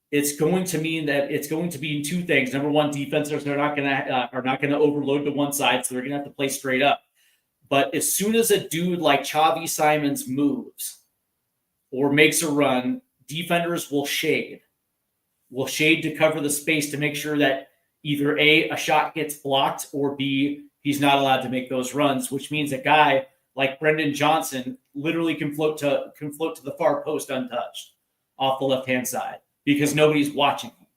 It's going to mean that it's going to be in two things. Number one, defenders are not going to overload to one side, so they're going to have to play straight up. But as soon as a dude like Xavi Simons moves or makes a run, defenders will shade to cover the space to make sure that either A, shot gets blocked, or B, he's not allowed to make those runs, which means a guy like Brendan Johnson literally can float to the far post untouched off the left-hand side because nobody's watching him.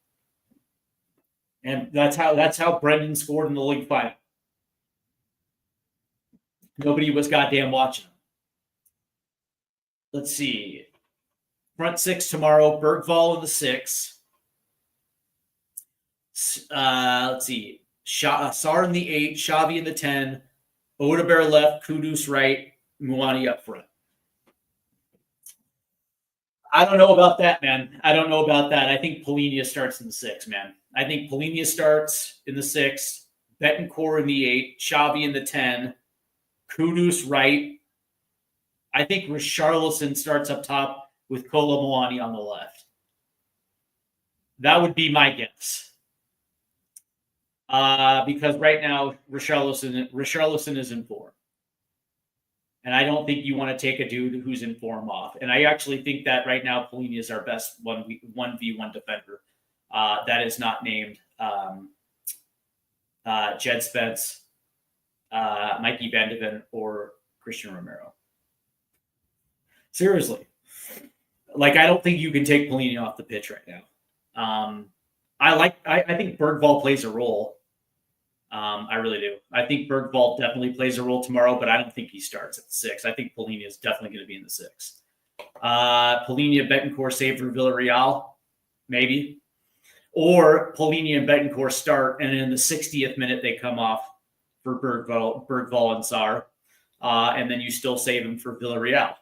And that's how Brendan scored in the league final. Nobody was goddamn watching him. Let's see. Front six tomorrow, Bergvall in the 6. Let's see. Sar in the 8, Xavi in the 10, Odebear left, Kudus right, Muani up front. I don't know about that, man. I think Polinia starts in the 6, man. I think Polinia starts in the 6, Betancourt in the 8, Xavi in the 10, Kudus right. I think Richarlison starts up top with Kolo Muani on the left. That would be my guess. Because right now Richarlison is in form. And I don't think you want to take a dude who's in form off. And I actually think that right now Polini is our best 1v1 defender. That is not named Jed Spence, Mikey Van de Ven, or Christian Romero. Seriously. Like, I don't think you can take Polini off the pitch right now. I think Bergvall plays a role. I really do. I think Bergvall definitely plays a role tomorrow, but I don't think he starts at the 6. I think Polini is definitely going to be in the 6. Polini and Betancourt save for Villarreal, maybe. Or Polini and Betancourt start, and in the 60th minute they come off for Bergvall and Sarr, and then you still save him for Villarreal.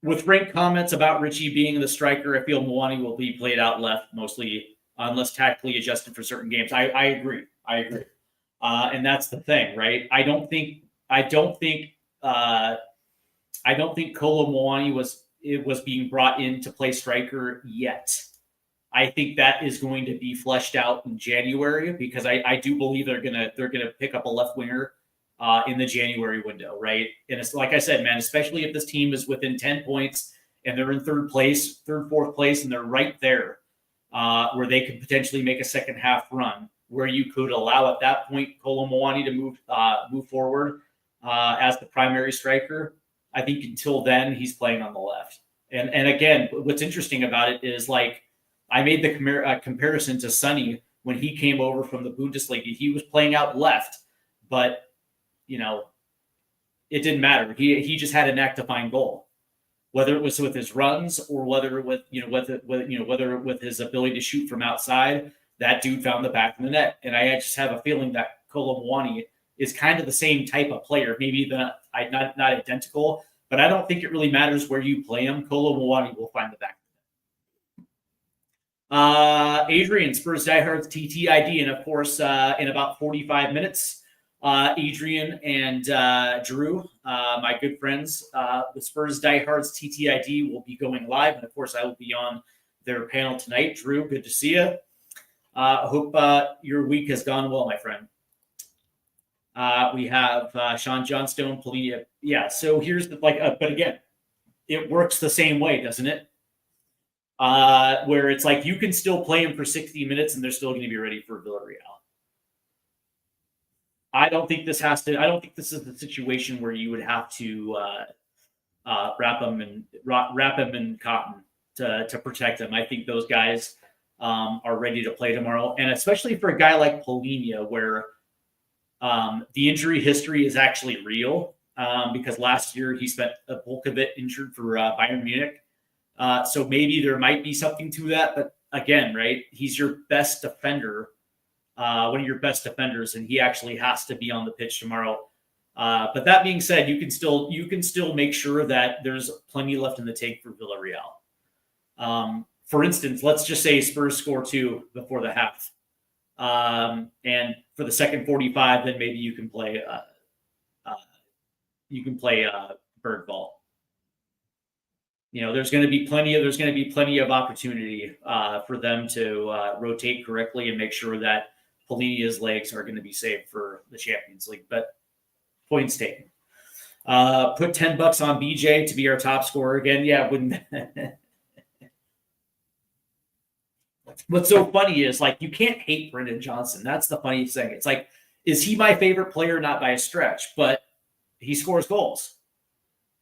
With Frank comments about Richie being the striker, I feel Muani will be played out left mostly, unless tactically adjusted for certain games. I agree. And that's the thing, right? I don't think Kolo Muani was being brought in to play striker yet. I think that is going to be fleshed out in January, because I do believe they're gonna pick up a left winger in the January window, right? And it's like I said, man, especially if this team is within 10 points and they're in third, fourth place, and they're right there, where they could potentially make a second half run, where you could allow at that point Kolo Muani to move forward as the primary striker. I think until then he's playing on the left. And again, what's interesting about it is, like, I made the comparison to Sonny when he came over from the Bundesliga. He was playing out left, but it didn't matter. He just had a knack to find goal, whether it was with his runs or whether with his ability to shoot from outside. That dude found the back of the net, and I just have a feeling that Kolo Muani is kind of the same type of player. Maybe not identical, but I don't think it really matters where you play him. Kolo Muani will find the back. Adrian, Spurs diehards TTID, and of course, in about 45 minutes, Adrian and Drew, my good friends, the Spurs diehards TTID will be going live, and of course, I will be on their panel tonight. Drew, good to see you. Hope your week has gone well, my friend. We have Sean Johnstone, Polina. Yeah, so here's but again, it works the same way, doesn't it? Where it's like you can still play them for 60 minutes and they're still going to be ready for Villarreal. I don't think this is the situation where you would have to wrap them in cotton to protect them. I think those guys are ready to play tomorrow, and especially for a guy like Polina, where the injury history is actually real, because last year he spent a bulk of it injured for Bayern Munich. So maybe there might be something to that, but again, right? He's your best defender, one of your best defenders, and he actually has to be on the pitch tomorrow. But that being said, you can still make sure that there's plenty left in the tank for Villarreal. For instance, let's just say Spurs score 2 before the half, and for the second 45, then maybe you can play Bergvall. There's going to be plenty of opportunity for them to rotate correctly and make sure that Polinia's legs are going to be saved for the Champions League. But points taken. Put $10 on BJ to be our top scorer again. Yeah, wouldn't. What's so funny is, like, you can't hate Brendan Johnson. That's the funniest thing. It's like, is he my favorite player? Not by a stretch, but he scores goals.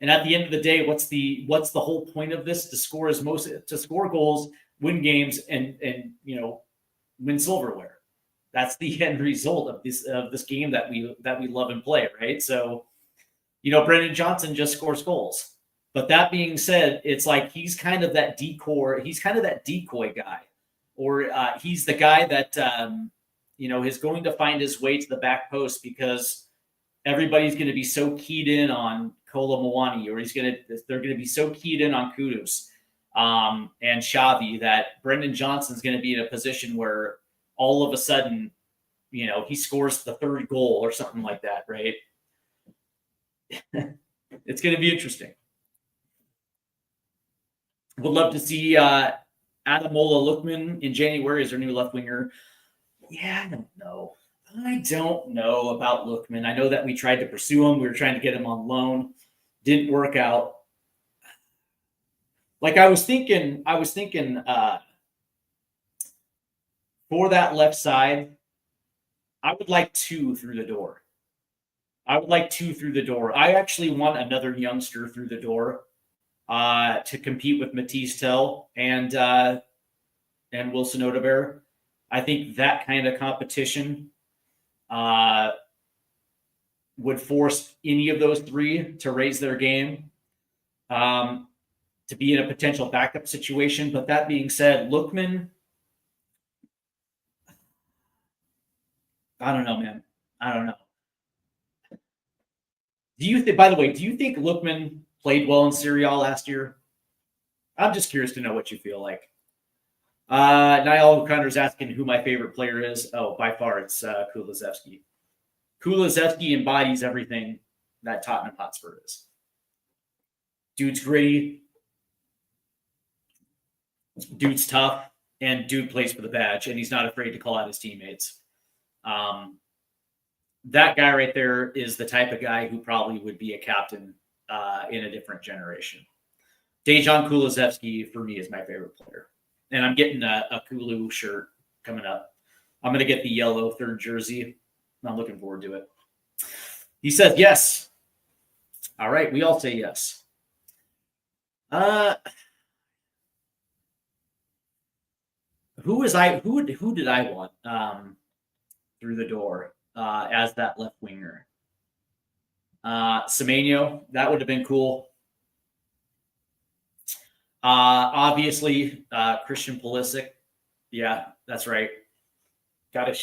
And at the end of the day, what's the whole point of this? To score goals, win games, and win silverware. That's the end result of this game that we love and play, right? So, Brendan Johnson just scores goals. But that being said, it's like he's kind of that decoy guy, or he's the guy that is going to find his way to the back post because everybody's going to be so keyed in on Kolo Muani, or they're going to be so keyed in on Kudus and Xavi that Brendan Johnson's going to be in a position where all of a sudden, he scores the third goal or something like that, right? It's going to be interesting. Would love to see Ademola Lookman in January is their new left winger. Yeah, I don't know. I don't know about Lookman. I know that we tried to pursue him. We were trying to get him on loan. Didn't work out. Like I was thinking for that left side, I would like two through the door. I actually want another youngster through the door to compete with Matisse Tell and Wilson Odebear. I think that kind of competition would force any of those three to raise their game, to be in a potential backup situation. But that being said, Lookman, I don't know, man. I don't know. Do you think? By the way, do you think Lookman played well in Serie A last year? I'm just curious to know what you feel like. Niall O'Connor's asking who my favorite player is. Oh, by far, it's Kulusevski. Kulusevski embodies everything that Tottenham Hotspur is. Dude's gritty. Dude's tough. And dude plays for the badge, and he's not afraid to call out his teammates. That guy right there is the type of guy who probably would be a captain in a different generation. Dejan Kulusevski, for me, is my favorite player. And I'm getting a Kulu shirt coming up. I'm going to get the yellow third jersey. I'm looking forward to it. He says yes. All right, we all say yes. Who did I want through the door as that left winger? Semenyo, that would have been cool. Obviously, Christian Pulisic. Yeah, that's right. Got to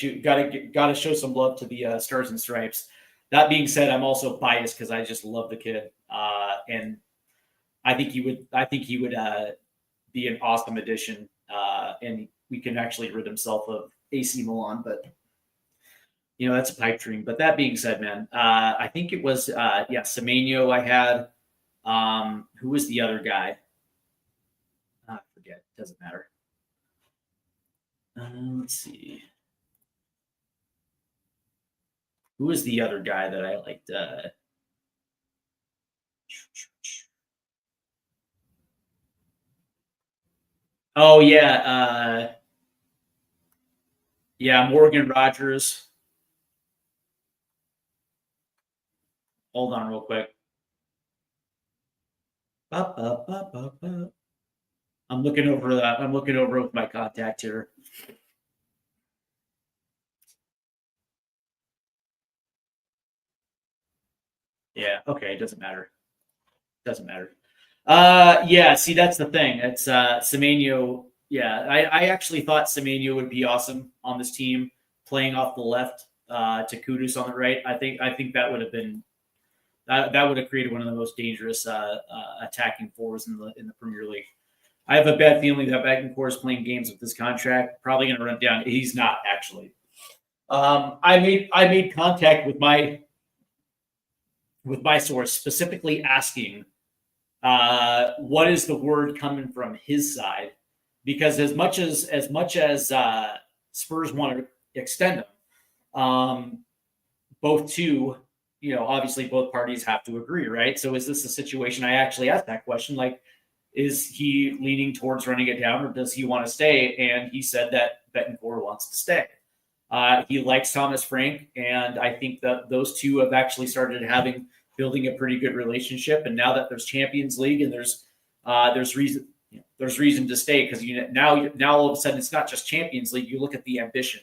show some love to the Stars and Stripes. That being said, I'm also biased because I just love the kid, and I think he would be an awesome addition, and we can actually rid himself of AC Milan. But that's a pipe dream. But that being said, man, I think it was Semenyo. I had who was the other guy? I forget. Doesn't matter. Let's see. Who was the other guy that I liked? Oh yeah, Morgan Rogers. Hold on, real quick. I'm looking over that. I'm looking over with my contact here. Yeah. Okay. It doesn't matter. Doesn't matter. Yeah. See, that's the thing. It's Semenyo. Yeah, I actually thought Semenyo would be awesome on this team, playing off the left to Kudus on the right. I think that would have been that would have created one of the most dangerous attacking forwards in the Premier League. I have a bad feeling that Betancourt is playing games with this contract. Probably going to run down. He's not actually. I made contact with my source, specifically asking what is the word coming from his side, because as much as Spurs want to extend him, obviously both parties have to agree, right? So is this a situation? I actually asked that question, like, is he leaning towards running it down, or does he want to stay? And he said that Betancourt wants to stay. He likes Thomas Frank, and I think that those two have actually started building a pretty good relationship. And now that there's Champions League and there's reason to stay, because now all of a sudden it's not just Champions League. You look at the ambition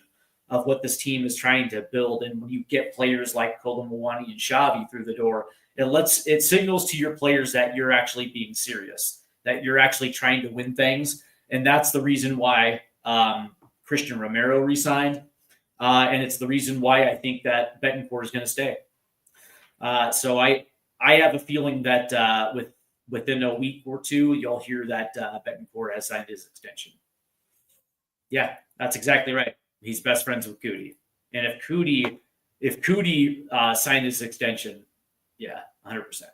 of what this team is trying to build, and when you get players like Kolo, Muani, and Xavi through the door, it signals to your players that you're actually being serious, that you're actually trying to win things, and that's the reason why Christian Romero resigned, and it's the reason why I think that Betancourt is going to stay. So I have a feeling that within a week or two, you'll hear that Betancourt has signed his extension. Yeah, that's exactly right. He's best friends with Cootie. And if Cootie signed his extension, yeah, 100%.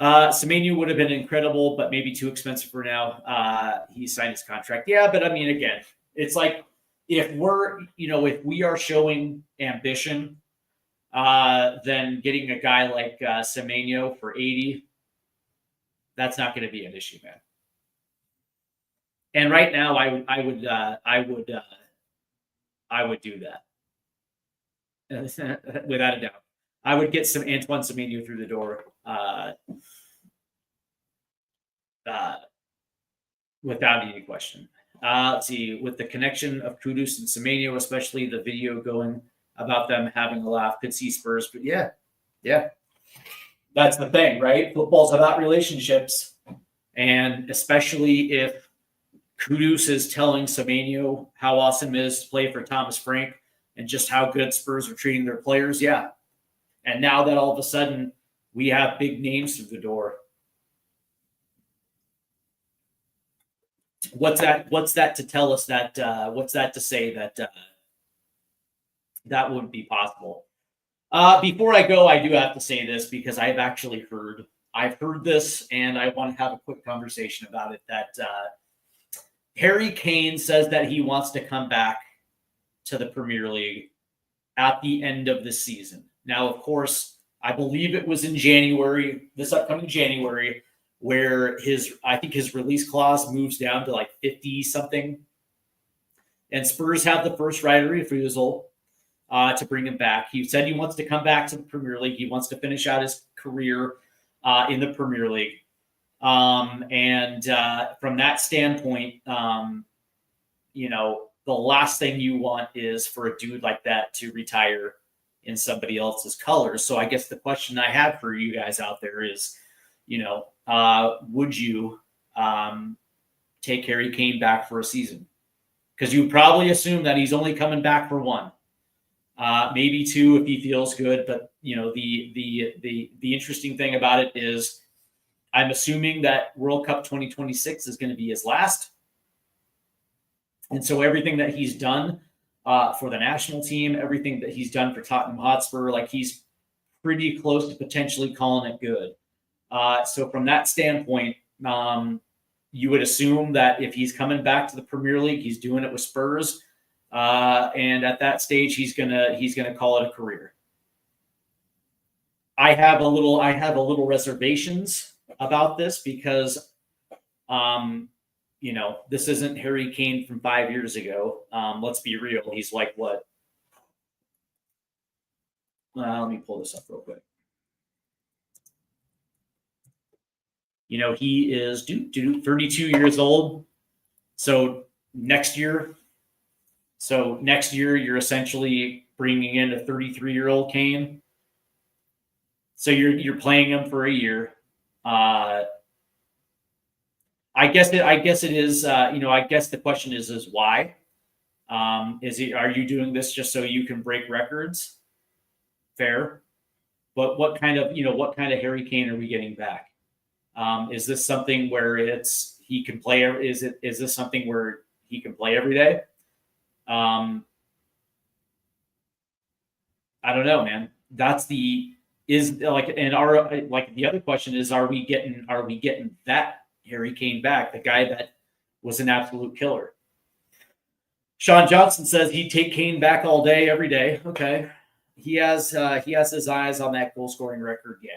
Semenyo would have been incredible, but maybe too expensive for now. He signed his contract. Yeah, but I mean, again, it's like if we are showing ambition, then getting a guy like Semenyo for 80, that's not going to be an issue, man. And right now, I would do that without a doubt. I would get some Antoine Semenyo through the door without any question. Let's see, with the connection of Kudus and Semenyo, especially the video going about them having a laugh, could see Spurs. But yeah, that's the thing, right? Football's about relationships, and especially if Kudus is telling Semenyo how awesome it is to play for Thomas Frank and just how good Spurs are treating their players. Yeah. And now that all of a sudden we have big names through the door. What's that to tell us that what's that to say that that wouldn't be possible? Before I go, I do have to say this because I've heard this and I want to have a quick conversation about it, that Harry Kane says that he wants to come back to the Premier League at the end of the season. Now, of course, I believe it was in January, this upcoming January, where I think his release clause moves down to like 50 something. And Spurs have the first right of refusal to bring him back. He said he wants to come back to the Premier League. He wants to finish out his career in the Premier League. And from that standpoint, the last thing you want is for a dude like that to retire in somebody else's colors. So I guess the question I have for you guys out there is, would you take Harry Kane back for a season? Because you probably assume that he's only coming back for one, maybe two if he feels good. But the interesting thing about it is, I'm assuming that World Cup 2026 is going to be his last. And so everything that he's done for the national team, everything that he's done for Tottenham Hotspur, like he's pretty close to potentially calling it good. So from that standpoint, you would assume that if he's coming back to the Premier League, he's doing it with Spurs. And at that stage, he's gonna call it a career. I have a little reservations about this because, this isn't Harry Kane from 5 years ago. Let's be real. He's like what? Let me pull this up real quick. He is 32 years old. So next year, you're essentially bringing in a 33-year-old Kane. So you're playing him for a year. I guess it is. I guess the question is why? Are you doing this just so you can break records? Fair, but what kind of Harry Kane are we getting back? Is this something where he can play? Is this something where he can play every day? I don't know, man. The other question is, are we getting that Harry Kane back, the guy that was an absolute killer? Sean Johnson says he'd take Kane back all day, every day. Okay. He has his eyes on that goal scoring record. Yeah.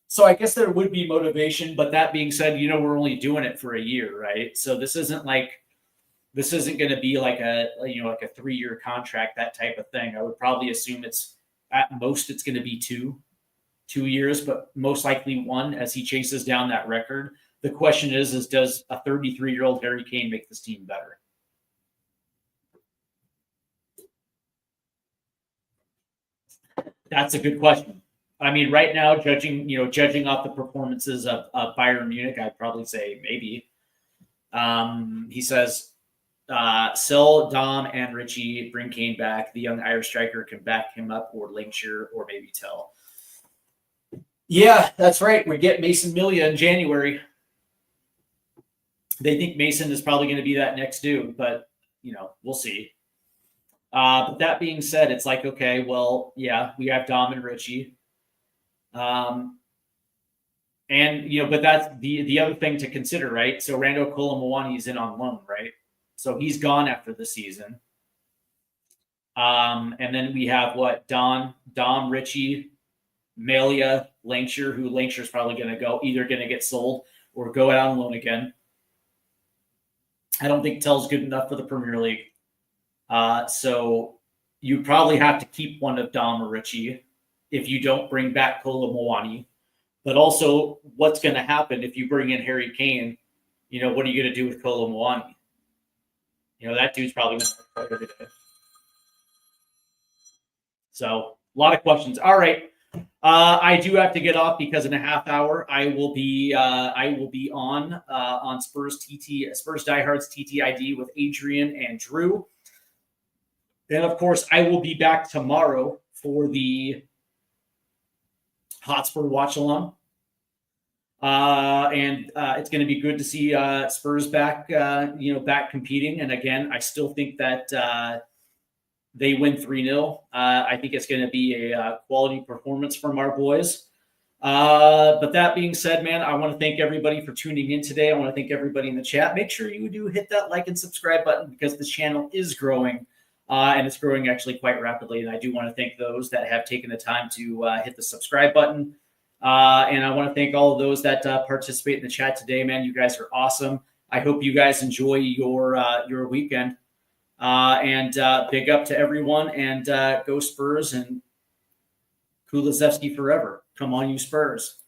So I guess there would be motivation, but that being said, we're only doing it for a year, right? So this isn't going to be like a 3-year contract, that type of thing. I would probably assume it's going to be 2 years, but most likely 1 as he chases down that record. The question is does a 33-year-old Harry Kane make this team better? That's a good question. I mean, right now, judging off the performances of Bayern Munich, I'd probably say maybe. He says, sell Dom and Richie, bring Kane back. The young Irish striker can back him up, or Linkshire, or maybe Tell. Yeah, that's right. We get Mason Milia in January. They think Mason is probably going to be that next dude, but we'll see. But that being said, it's like, okay, well, yeah, we have Dom and Richie. And, but that's the other thing to consider, right? So Randal Kolo Muani is in on loan, right? So he's gone after the season. And then we have Dom, Richie, Malia, Lancashire, who Lancashire's probably going to either going to get sold or go out on loan again. I don't think Tell's good enough for the Premier League. So you probably have to keep one of Dom or Richie if you don't bring back Kolo Muani. But also, what's going to happen if you bring in Harry Kane? What are you going to do with Kolo Muani? That dude's probably going to play every day. So a lot of questions. All right. I do have to get off because in a half hour I will be on Spurs Diehards TTID with Adrian and Drew. Then of course I will be back tomorrow for the Hotspur watch along. And it's going to be good to see Spurs back competing. And again, I still think that they win 3-0. I think it's going to be a quality performance from our boys. But that being said, man, I want to thank everybody for tuning in today. I want to thank everybody in the chat. Make sure you do hit that like and subscribe button because this channel is growing. And it's growing actually quite rapidly. And I do want to thank those that have taken the time to hit the subscribe button. And I want to thank all of those that participate in the chat today, man. You guys are awesome. I hope you guys enjoy your weekend. And big up to everyone. And go Spurs and Kulusevski forever. Come on, you Spurs.